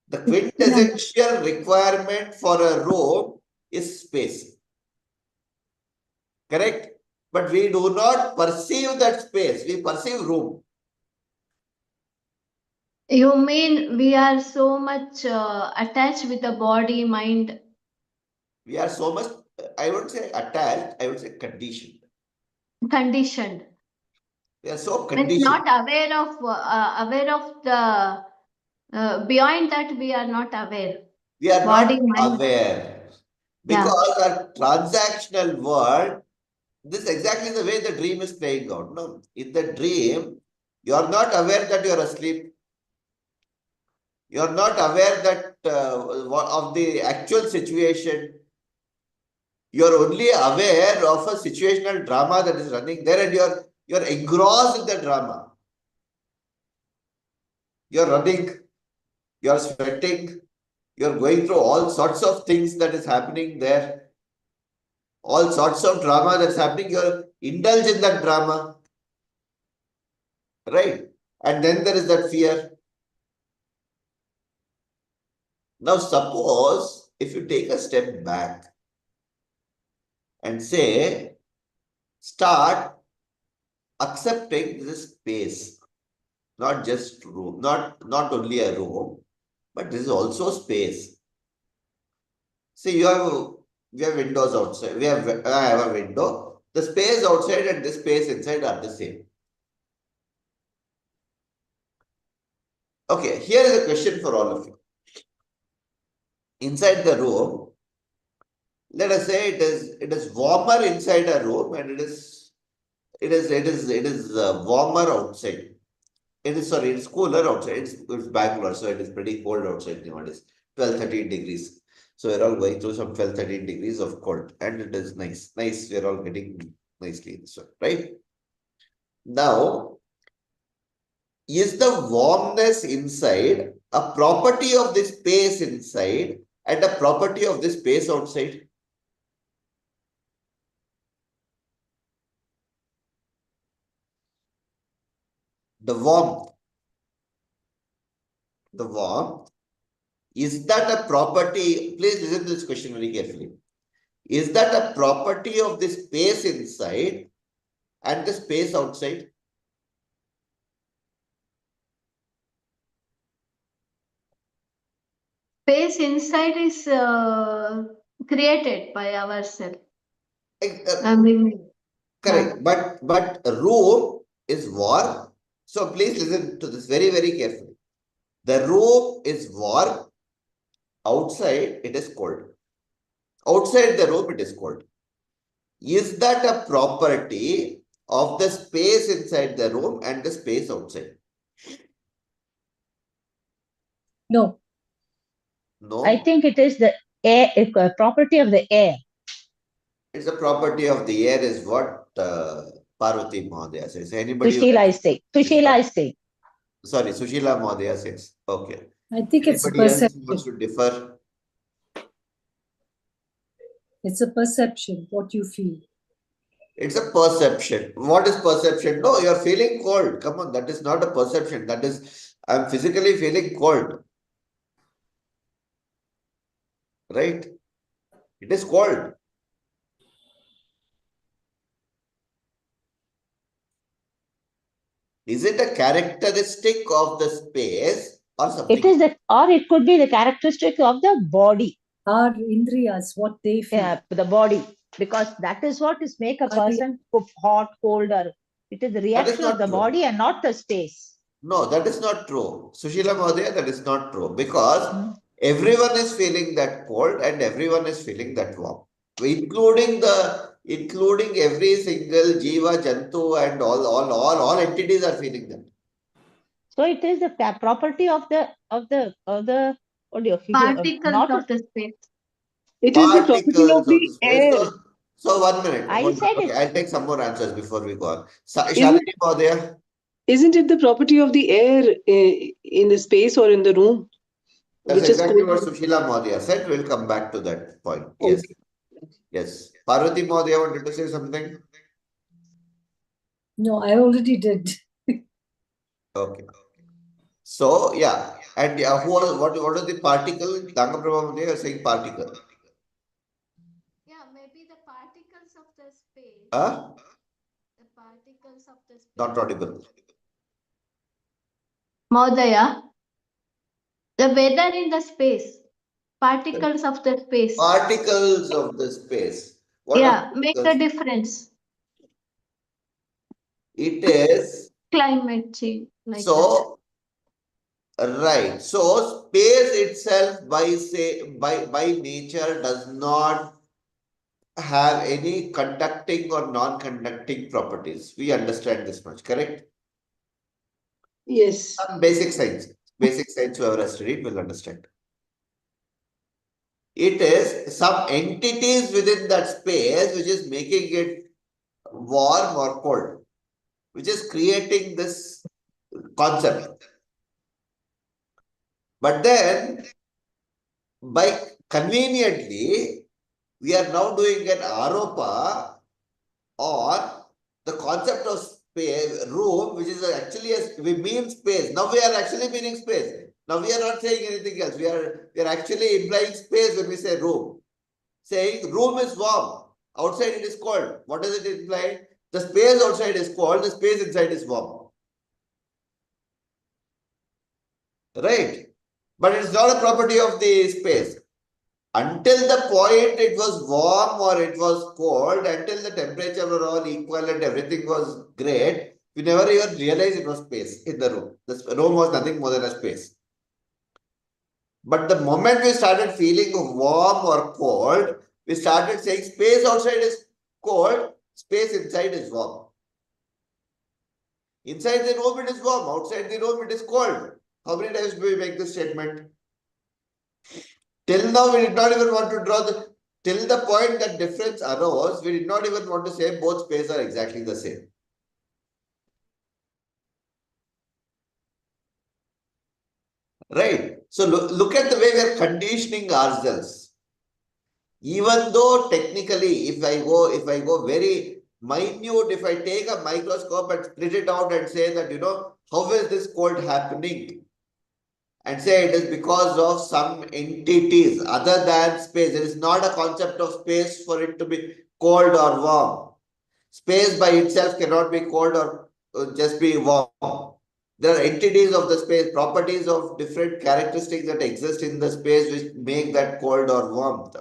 A: The quintessential requirement for a room is space. Correct? But we do not perceive that space. We perceive room.
F: You mean we are so much attached with the body, mind?
A: We are so much, I would say attached, I would say conditioned.
F: Conditioned.
A: We are so
F: It's
A: conditioned.
F: not aware of the beyond that we are not aware.
A: We are
F: Body,
A: not
F: mind.
A: aware.
F: Yeah.
A: Because our transactional world, this is exactly the way the dream is playing out. No, in the dream, you are not aware that you are asleep. You are not aware that of the actual situation. You are only aware of a situational drama that is running there, and you are engrossed in the drama. You are running. You are sweating. You are going through all sorts of things that is happening there. All sorts of drama that's happening. You are indulged in that drama. Right? And then there is that fear. Now, suppose if you take a step back and say, start accepting this space, not just room, not only a room, but this is also space. See, we have windows outside. I have a window. The space outside and the space inside are the same. Okay, here is a question for all of you. Inside the room, let us say it is warmer inside a room and it is warmer outside. It is cooler outside. It's Bangalore, so it is pretty cold outside nowadays. 12-13 degrees. So we're all going through some 12-13 degrees of cold, and it is nice. Nice. We're all getting nicely in the sun, right? Now, is the warmness inside a property of the space inside and a property of the space outside? The warmth. The warmth. Is that a property? Please listen to this question very carefully. Is that a property of the space inside and the space outside?
F: Space inside is created by ourselves. I mean,
A: Correct.
F: yeah.
A: But room is warm. So please listen to this very, very carefully. The room is warm. Outside, it is cold. Outside the room, it is cold. Is that a property of the space inside the room and the space outside?
B: No.
A: No.
E: I think it is the air, property of the air.
A: It's a property of the air is what Parvati Mahadaya says. Anybody who
E: Sushila
A: has-
E: is saying. Sushila is saying.
A: Sorry, Sushila Mahadaya says. Okay.
B: I think it's a
A: Anybody else
B: perception.
A: wants to differ?
B: It's a perception, what you feel.
A: It's a perception. What is perception? No, you're feeling cold. Come on, that is not a perception. That is, I'm physically feeling cold. Right? It is cold. Is it a characteristic of the space or something?
E: It is the, or it could be the characteristic of the body.
B: Our indriyas, what they feel.
E: Yeah, the body, because that is what is make a person hot, cold, or it is the reaction of
A: not
E: the
A: true.
E: body and not the space.
A: No, that is not true. Sushila Mahadaya, that is not true because everyone is feeling that cold and everyone is feeling that warm, including every single jiva, jantu, and all entities are feeling that.
E: So it is the property of the what do you feel?
F: Particles
E: Not
F: of the space.
G: It is the property
A: Particles
G: of the
A: space.
G: air.
A: So 1 minute.
E: I
A: Hold on.
E: said
A: Okay,
E: it.
A: I'll take some more answers before we go on. Shalini Mahadaya.
G: Isn't it the property of the air in the space or in the room?
A: That's
G: Which is
A: exactly
G: cold?
A: what Sushila Mahadaya said. We'll come back to that point. Yes.
G: Okay.
A: Yes. Parvati Mahadaya wanted to say something?
B: No, I already did.
A: Okay. So, yeah. And what are the particle? Dangaprabha Mahadaya is saying particle.
F: Yeah, maybe the particles of the space.
A: Huh?
F: The particles of the space.
A: Not audible.
F: Mahodaya, the weather in the space. Particles of the space.
A: Particles of the space. What
F: Yeah,
A: are
F: make the
A: particles?
F: difference.
A: It is
F: Climate change. Like that.
A: so right. So space itself by nature does not have any conducting or non-conducting properties. We understand this much, correct?
G: Yes.
A: Some basic science whoever has studied will understand. It is some entities within that space which is making it warm or cold, which is creating this concept. But then, by conveniently, we are now doing an aropa on the concept of space, room, which is actually we mean space. Now we are actually meaning space. Now we are not saying anything else. We are actually implying space when we say room. Saying room is warm, outside it is cold. What does it imply? The space outside is cold, the space inside is warm. Right? But it's not a property of the space. Until the point it was warm or it was cold, until the temperature were all equal and everything was great, we never even realized it was space in the room. The room was nothing more than a space. But the moment we started feeling warm or cold, we started saying space outside is cold, space inside is warm. Inside the room it is warm, outside the room it is cold. How many times do we make this statement? Till now, we did not even want to draw till the point that difference arose, we did not even want to say both spaces are exactly the same. Right? So look at the way we are conditioning ourselves. Even though technically, if I go very minute, if I take a microscope and split it out and say that, how is this cold happening? And say it is because of some entities other than space. There is not a concept of space for it to be cold or warm. Space by itself cannot be cold or just be warm. There are entities of the space, properties of different characteristics that exist in the space which make that cold or warmth.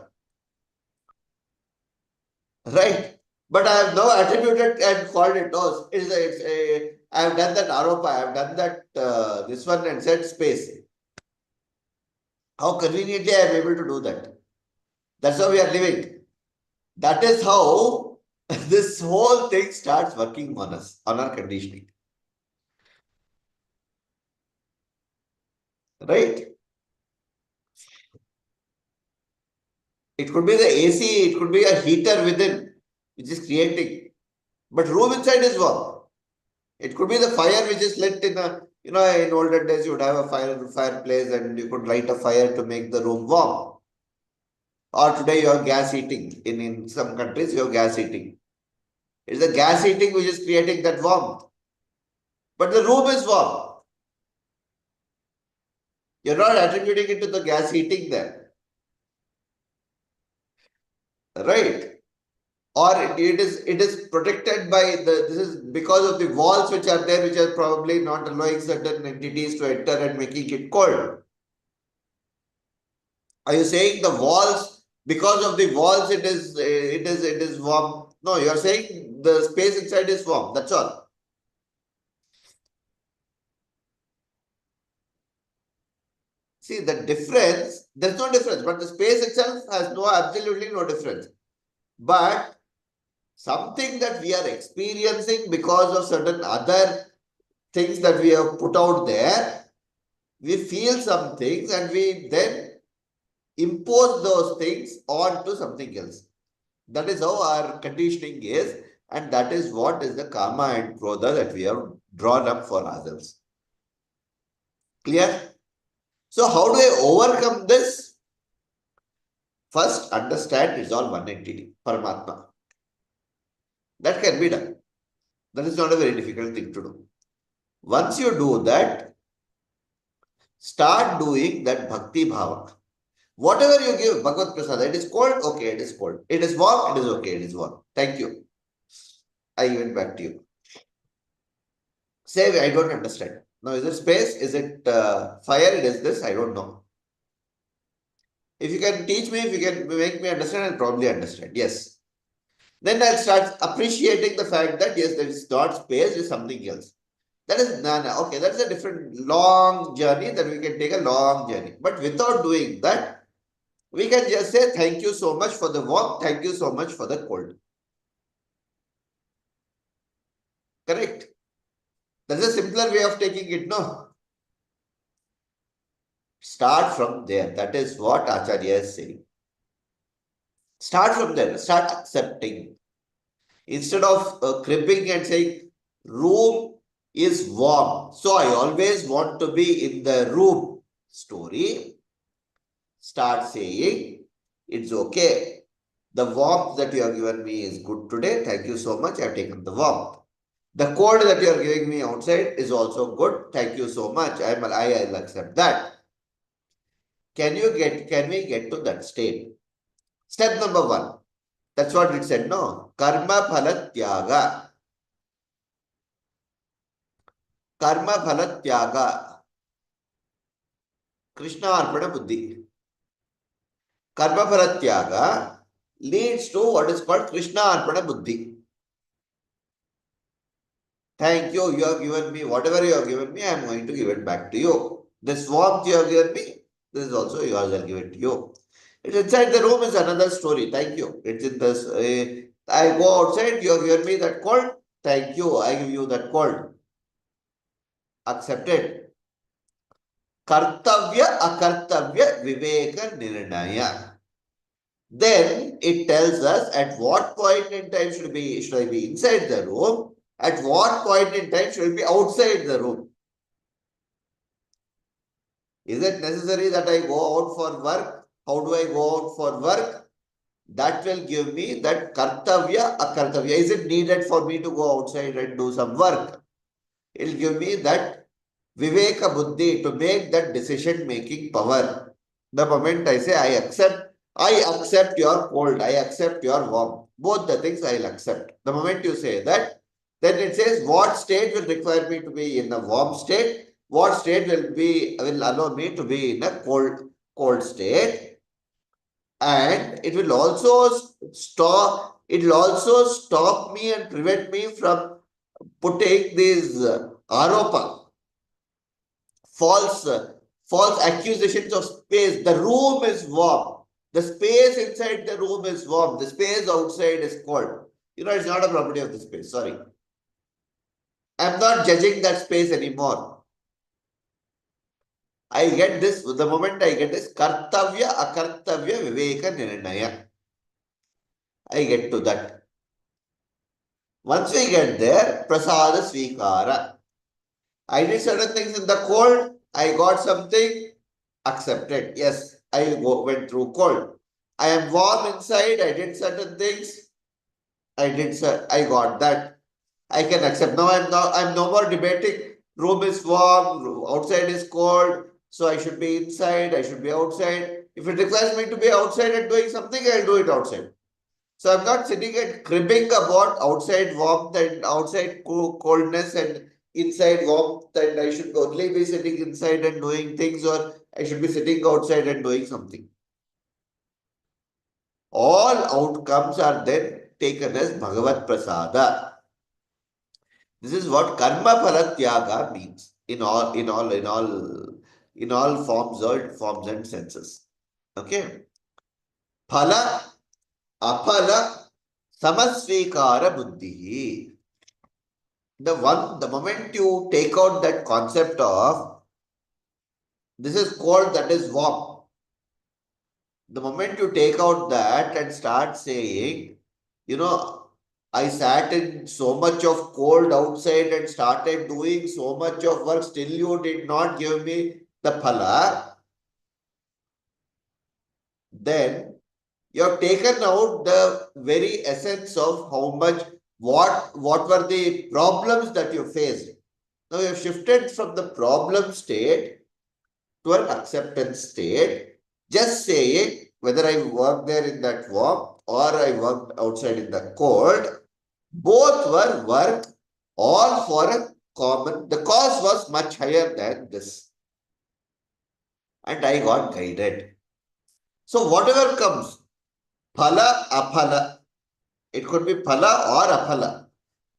A: Right? But I have now attributed and called it. No, I have done that aropa, I have done that this one and said space. How conveniently I am able to do that. That's how we are living. That is how this whole thing starts working on us, on our conditioning. Right? It could be the AC, it could be a heater within, which is creating. But room inside is warm. It could be the fire which is lit in a, in olden days you would have a fireplace and you could light a fire to make the room warm. Or today you have gas heating. In some countries you have gas heating. It's the gas heating which is creating that warmth. But the room is warm. You're not attributing it to the gas heating there. Right? Or it is protected by this is because of the walls which are there, which are probably not allowing certain entities to enter and making it cold. Are you saying the walls, because of the walls it is warm? No, you are saying the space inside is warm. That's all. See the difference, there's no difference, but the space itself has absolutely no difference. But something that we are experiencing because of certain other things that we have put out there, we feel some things and we then impose those things onto something else. That is how our conditioning is, and that is what is the karma and krodha that we have drawn up for ourselves. Clear? So how do I overcome this? First, understand it's all one entity, Paramatma. That can be done. That is not a very difficult thing to do. Once you do that, start doing that bhakti bhava. Whatever you give, Bhagavad Prasad, it is cold, okay, it is cold. It is warm, it is okay, it is warm. Thank you. I give it back to you. Say, I don't understand. Now, is it space? Is it fire? It is this? I don't know. If you can teach me, if you can make me understand, I'll probably understand. Yes. Then I'll start appreciating the fact that, yes, there is not space, it's something else. That is nana. Okay, that's a different long journey that we can take a long journey. But without doing that, we can just say, thank you so much for the warmth, thank you so much for the cold. Correct? That's a simpler way of taking it, no? Start from there. That is what Acharya is saying. Start from there. Start accepting. Instead of cribbing and saying, room is warm, so I always want to be in the room story, start saying, it's okay. The warmth that you have given me is good today. Thank you so much. I have taken the warmth. The cold that you are giving me outside is also good. Thank you so much. I'll accept that. Can we get to that state? Step number 1. That's what it said, no? Karma phala tyaga. Karma phala tyaga. Krishna arpana buddhi. Karma phala tyaga leads to what is called Krishna arpana buddhi. Thank you. You have given me whatever you have given me. I am going to give it back to you. This warmth you have given me, this is also yours. I'll give it to you. It's inside the room is another story. Thank you. It's in this. I go outside. You have given me that cold. Thank you. I give you that cold. Accepted. Kartavya akartavya viveka nirnaya. Then it tells us at what point in time should I be inside the room? At what point in time should I be outside the room? Is it necessary that I go out for work? How do I go out for work? That will give me that kartavya, akartavya. Is it needed for me to go outside and do some work? It will give me that viveka buddhi to make that decision-making power. The moment I say, I accept your cold, I accept your warmth. Both the things I'll accept. The moment you say that, then it says what state will require me to be in a warm state, what state will allow me to be in a cold state, and it will also stop me and prevent me from putting these aropa, false false accusations of space. The room is warm. The space inside the room is warm. The space outside is cold. It's not a property of the space. Sorry. I'm not judging that space anymore. I get this, the moment I get this, kartavya, akartavya, viveka, nirnaya. I get to that. Once we get there, prasada svikara. I did certain things in the cold, I got something, accepted. Yes, I went through cold. I am warm inside, I did certain things, I got that. I can accept. Now I'm no more debating. Room is warm, outside is cold, so I should be inside, I should be outside. If it requires me to be outside and doing something, I'll do it outside. So I'm not sitting and cribbing about outside warmth and outside coldness and inside warmth, and I should only be sitting inside and doing things, or I should be sitting outside and doing something. All outcomes are then taken as Bhagavat Prasada. This is what karma phala tyaga means in all forms and senses. Okay. Phala, aphala, samasvikara buddhi. The moment you take out that concept of this is cold, that is warm. The moment you take out that and start saying, I sat in so much of cold outside and started doing so much of work, still you did not give me the phala. Then you have taken out the very essence of how much, what were the problems that you faced. Now you have shifted from the problem state to an acceptance state. Just saying whether I worked there in that warm or I worked outside in the cold, both were work, all for a common. The cause was much higher than this. And I got guided. So whatever comes, phala, aphala, it could be phala or aphala.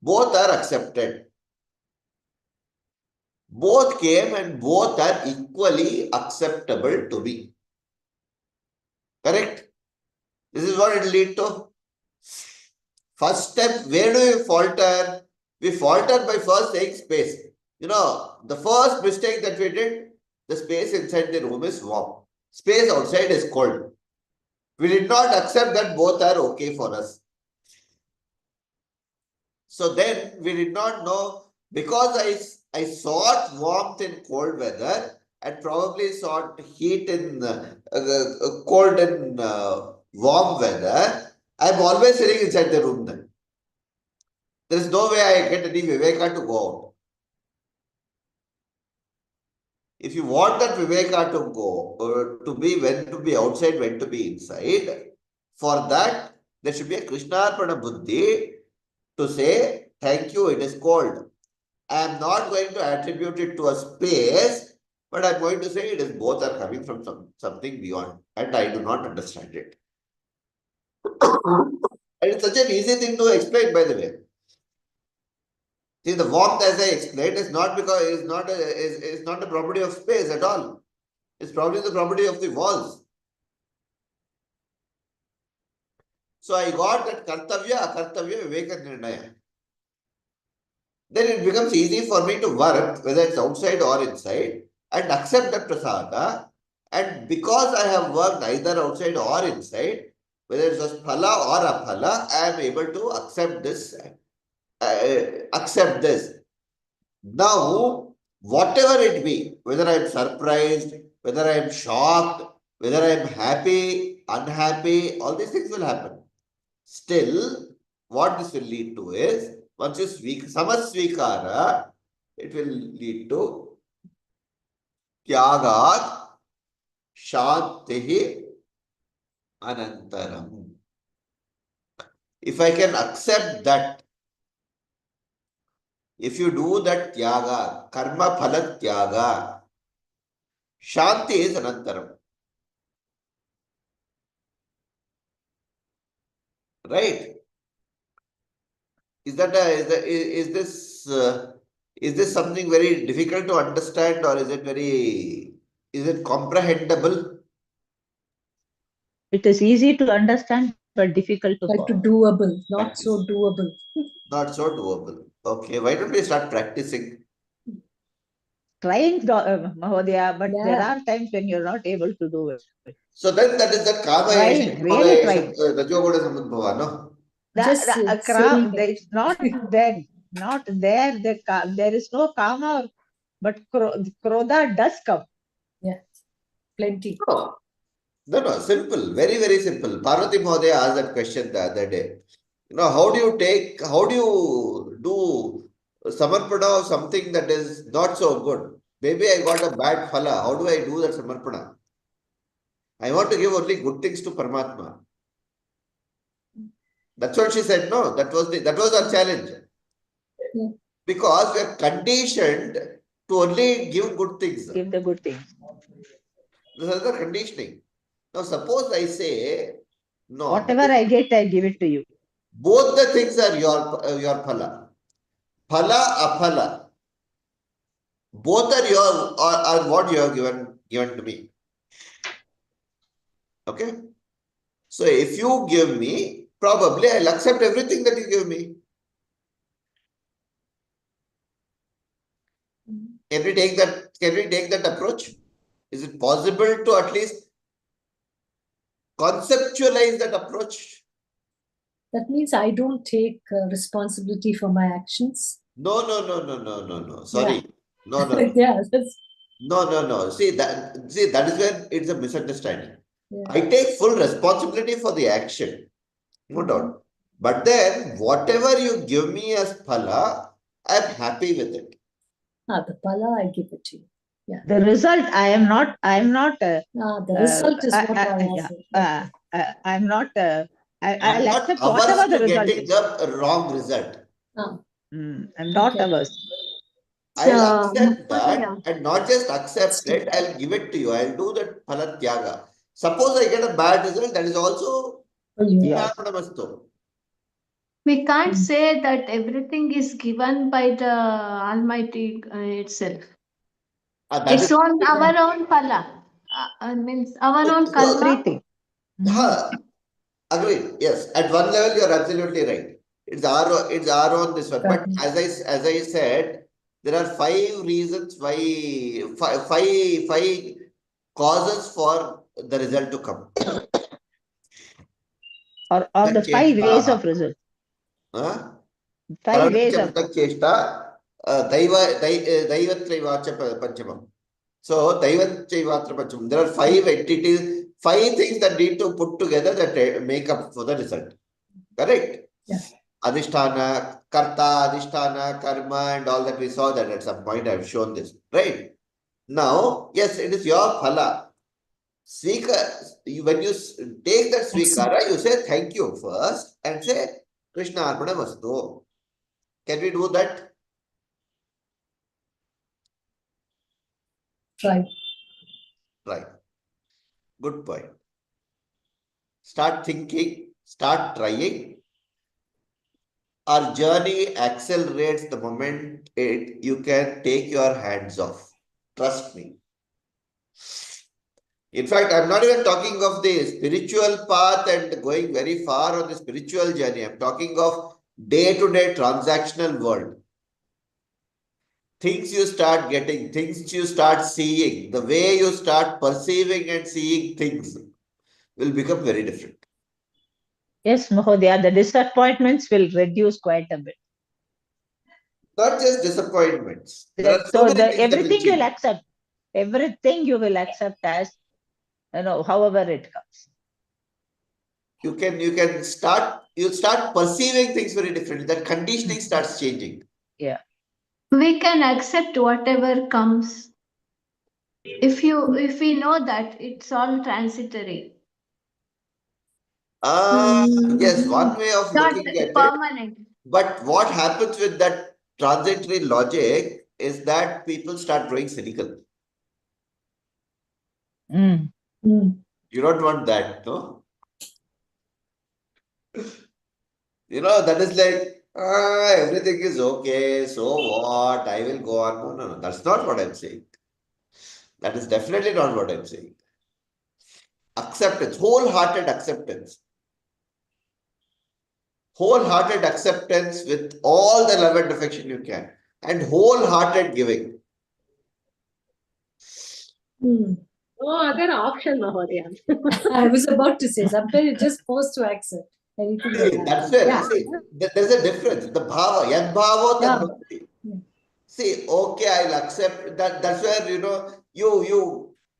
A: Both are accepted. Both came and both are equally acceptable to me. Correct? This is what it will lead to. First step, where do we falter? We falter by first saying space. The first mistake that we did, the space inside the room is warm. Space outside is cold. We did not accept that both are okay for us. So then we did not know, because I sought warmth in cold weather and probably sought heat in cold and warm weather, I'm always sitting inside the room then. There is no way I get any viveka to go out. If you want that viveka to go, to be when to be outside, when to be inside, for that there should be a Krishnarpana buddhi to say, thank you, it is cold. I am not going to attribute it to a space, but I am going to say it is both are coming from something beyond, and I do not understand it. And it's such an easy thing to explain, by the way. See, the warmth, as I explained, is not because is not a property of space at all. It's probably the property of the walls. So I got that kartavya, akartavya, viveka, nirnaya. Then it becomes easy for me to work, whether it's outside or inside, and accept that prasada. And because I have worked either outside or inside, whether it's a phala or aphala, I am able to accept this. Now, whatever it be, whether I am surprised, whether I am shocked, whether I am happy, unhappy, all these things will happen. Still, what this will lead to is, once you samasvikara, it will lead to tyagat shantihi anantaram. If I can accept that, if you do that tyaga, karma phala tyaga, shanti is anantaram. Right? Is this something very difficult to understand, or is it very Is it comprehensible?
E: It is easy to understand but difficult to
B: Like to
E: follow.
B: doable, not so doable.
A: Not so doable. Okay, why don't we start practicing?
E: Trying, Mahodaya, but there
B: Yeah.
E: are times when you're not able to do it.
A: So then that is the Kama
E: Trying,
A: Esha,
E: really
A: Esha,
E: trying.
A: Rajoguda Samudbhava, no?
B: Just saying it.
E: It's not there. Not there. There is no karma, but Krodha does come.
B: Yeah. Plenty.
A: No, no, simple, very, very simple. Parvati Mahodaya asked that question the other day. How do you do samarpana of something that is not so good? Maybe I got a bad phala. How do I do that samarpana? I want to give only good things to Paramatma. That's what she said. No, that was our challenge.
B: Yeah.
A: Because we are conditioned to only give good things.
E: Give the good things.
A: This is the conditioning. Now, suppose I say, no,
E: Whatever I get, I give it to you.
A: both the things are your phala. Phala, aphala. Both are are what you have given to me. Okay? So if you give me, probably I'll accept everything that you give me. Can we take that approach? Is it possible to at least conceptualize that approach?
B: That means I don't take responsibility for my actions.
A: No. Sorry.
B: Yeah.
A: No.
B: Yeah, that's,
A: No. See that is where it's a misunderstanding.
B: yeah.
A: I take full responsibility for the action. No doubt. But then whatever you give me as phala, I'm happy with it.
B: The pala, I give it to you. Yeah.
E: The result, I am not.
B: The result is what I
E: Yeah,
B: offer.
E: I'm not.
A: I'm
E: I'll
A: not
E: accept
A: averse
E: whatever the
A: to
E: result
A: getting
E: is.
A: the wrong result.
E: I'm not
B: Okay.
E: averse.
A: I'll accept that
C: Mahodaya.
A: and not just accept it, I'll give it to you. I'll do that phala tyaga. Suppose I get a bad result, that is also
B: For you.
E: Yeah.
A: Namastu.
F: We can't say that everything is given by the Almighty itself.
A: That
F: It's
A: is
F: on our own phala. Means our own karma.
E: Everything.
A: Agreed. Yes. At one level, you're absolutely right. It's our own this one. But
B: Right.
A: as I said, there are 5 reasons why five causes for the result to come.
E: Or the 5 ways of result. 5 ways of
A: Daivatraivacha Panchamam. So, Daivatraivacha Panchamam. There are 5 entities, 5 things that need to put together that make up for the result. Correct?
B: Yeah.
A: Adhisthana, Karta, Adhisthana, Karma, and all that we saw that at some point. I have shown this. Right? Now, yes, it is your phala. When you take that Svikara, you say thank you first and say Krishna Arpana Vastu. Can we do that?
B: Right.
A: Right. Good point. Start thinking, start trying. Our journey accelerates the moment you can take your hands off. Trust me. In fact, I'm not even talking of the spiritual path and going very far on the spiritual journey. I'm talking of day-to-day transactional world. Things you start getting, things you start seeing, the way you start perceiving and seeing things will become very different.
E: Yes, Mahodaya, the disappointments will reduce quite a bit.
A: Not just disappointments. There are so
E: So
A: many things that will
E: everything you'll
A: change.
E: accept. Everything you will accept as, however it comes.
A: You'll start perceiving things very differently. That conditioning starts changing.
E: Yeah.
F: We can accept whatever comes if we know that it's all transitory.
A: Yes, one way of
F: Not
A: looking at it.
F: permanent.
A: But what happens with that transitory logic is that people start growing cynical.
E: Mm.
A: You don't want that, no? That is like, everything is okay, so what? I will go on. No. That's not what I'm saying. That is definitely not what I'm saying. Acceptance, wholehearted acceptance. Wholehearted acceptance with all the love and affection you can. And wholehearted giving.
D: No other option, Mahodaya.
B: I was about to say, sometimes you're just forced to accept anything that
A: See,
B: happens.
A: that's where,
B: Yeah.
A: see, there's a difference. The bhava, yad bhavo, tad bhakti.
B: Yeah.
A: See, okay, I'll accept that. That's where, you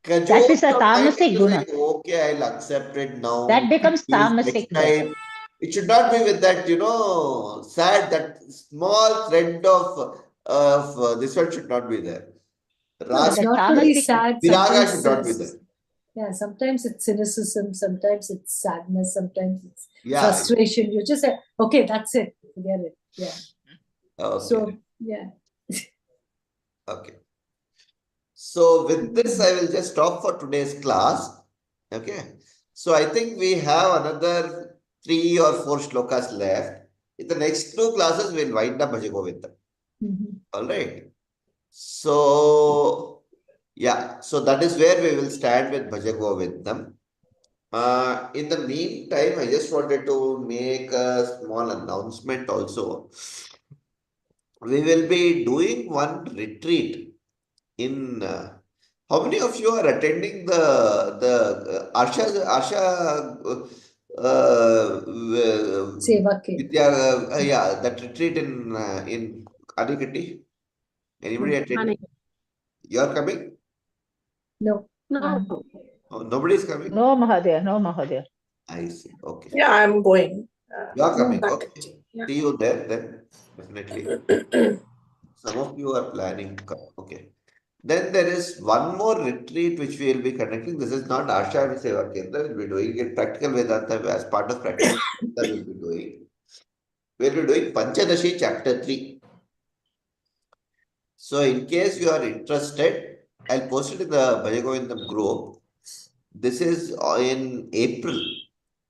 E: That
A: cajole
E: is a
A: your mind
E: tamasic
A: into
E: guna.
A: saying, okay, I'll accept it now.
E: That becomes
A: Please, next
E: tamasic there.
A: time. It should not be with that, sad, that small thread of this one should not be there.
B: No, it's
E: The
B: not really
E: tamasic-
B: sad.
A: Viraga
B: Sometimes
A: should not be
B: it's,
A: there.
B: yeah, sometimes it's cynicism, sometimes it's sadness, sometimes it's
A: Yeah.
B: frustration. You just say, okay, that's it. Forget it. Yeah.
A: Okay.
B: So, yeah.
A: Okay. So with this, I will just stop for today's class. Okay. So I think we have another 3 or 4 shlokas left. In the next 2 classes, we'll wind up Bhaja Govindam. All right. So, yeah. So that is where we will stand with Bhaja Govindam. In the meantime, I just wanted to make a small announcement also. We will be doing one retreat in how many of you are attending the Asha
B: Seva ke.
A: Vidya, yeah, that retreat in Anikatti? Anybody attending? You are coming?
B: No.
D: No.
A: Oh, nobody is coming?
E: No, Mahadaya, no, Mahadaya.
A: I see. Okay.
H: Yeah, I'm going.
A: You are coming.
H: Back.
A: Okay.
H: Yeah.
A: See you there then. Definitely. Some of you are planning. Okay. Then there is one more retreat which we will be conducting. This is not Ashram Seva Kendra. We'll be doing it Practical Vedanta as part of Practical Vedanta we'll be doing. We'll be doing Panchadashi chapter 3. So in case you are interested, I'll post it in the Bhaja Govindam group. This is in April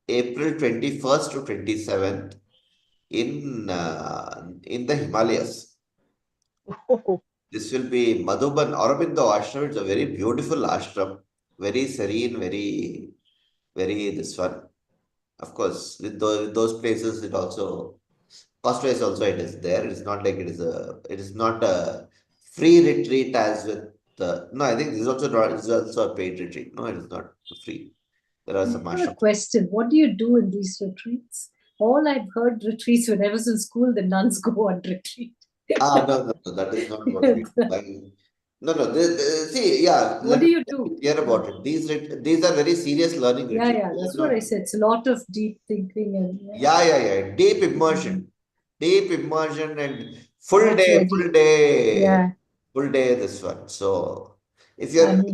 A: 21st to 27th in the Himalayas. This will be Madhuban Aurobindo Ashram. It's a very beautiful ashram, very serene, very this one. Of course, with those places, it also cost-wise also it is there. It is not like it is not a free retreat as with no. I think this is also a paid retreat. No, it is not free. There are some
B: I have a
A: ashrams.
B: question. What do you do in these retreats? All I've heard retreats when I was in school, the nuns go on retreat.
A: No, that is not what we do. No. See, yeah.
B: What do you do?
A: Hear about it. These are very serious learning retreats.
B: Yeah, that's what I said. It's a lot of deep thinking and
A: Yeah. Deep immersion and full
B: Not
A: day,
B: ready. Yeah.
A: full day this one. So if you're
B: I'm not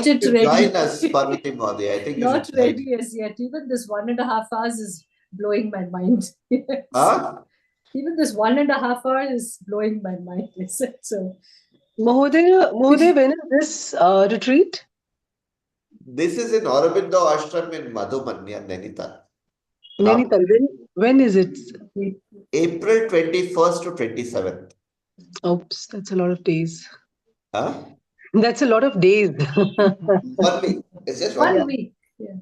A: keen
B: yet
A: to
B: ready.
A: join us, Parvati Modi, I think you
B: Not
A: should join.
B: ready as yet. Even this 1.5 hours is blowing my mind. Yes.
A: Huh?
B: Even this 1.5 hours is blowing my mind. Yes. So
G: Mahodaya, when is this retreat?
A: This is in Aurobindo Ashram in Madhuban near Nainital.
G: Nainital. When is it?
A: April 21st to 27th.
G: Oops, that's a lot of days.
A: Huh?
G: That's a lot of days.
A: 1 week. It's just 1
B: 1
A: week.
B: week. Yeah.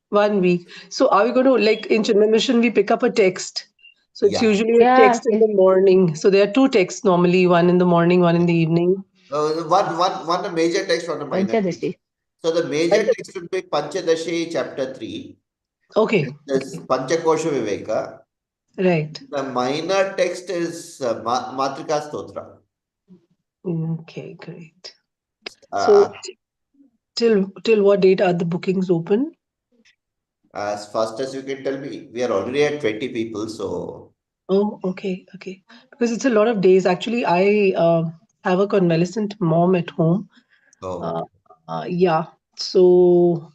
G: 1 week. So are we going to, like in Chinmay Mission, we pick up a text. So it's
A: Yeah.
G: usually a text in the morning. So there are 2 texts normally, one in the morning, one in the evening.
A: One a major text, one a minor text.
E: Panchadashi.
A: So the major text will be Panchadashi chapter 3.
G: Okay.
A: There's Panchakosha Viveka.
G: Right.
A: The minor text is Matrika Stotra.
G: Okay, great. So till what date are the bookings open?
A: As fast as you can tell me. We are already at 20 people, so.
G: Oh, okay. Because it's a lot of days. Actually, I have a convalescent mom at home.
A: Oh.
G: Yeah. So,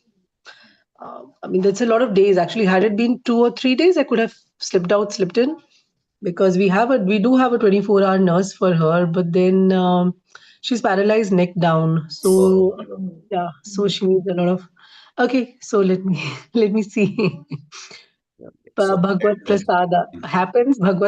G: I mean, that's a lot of days. Actually, had it been 2 or 3 days, I could have slipped in, because we do have a 24-hour nurse for her, but then she's paralyzed neck down. So yeah, so she needs a lot of. Okay, so let me see.
A: So,
G: Bhagavad Prasada happens. Bhagavad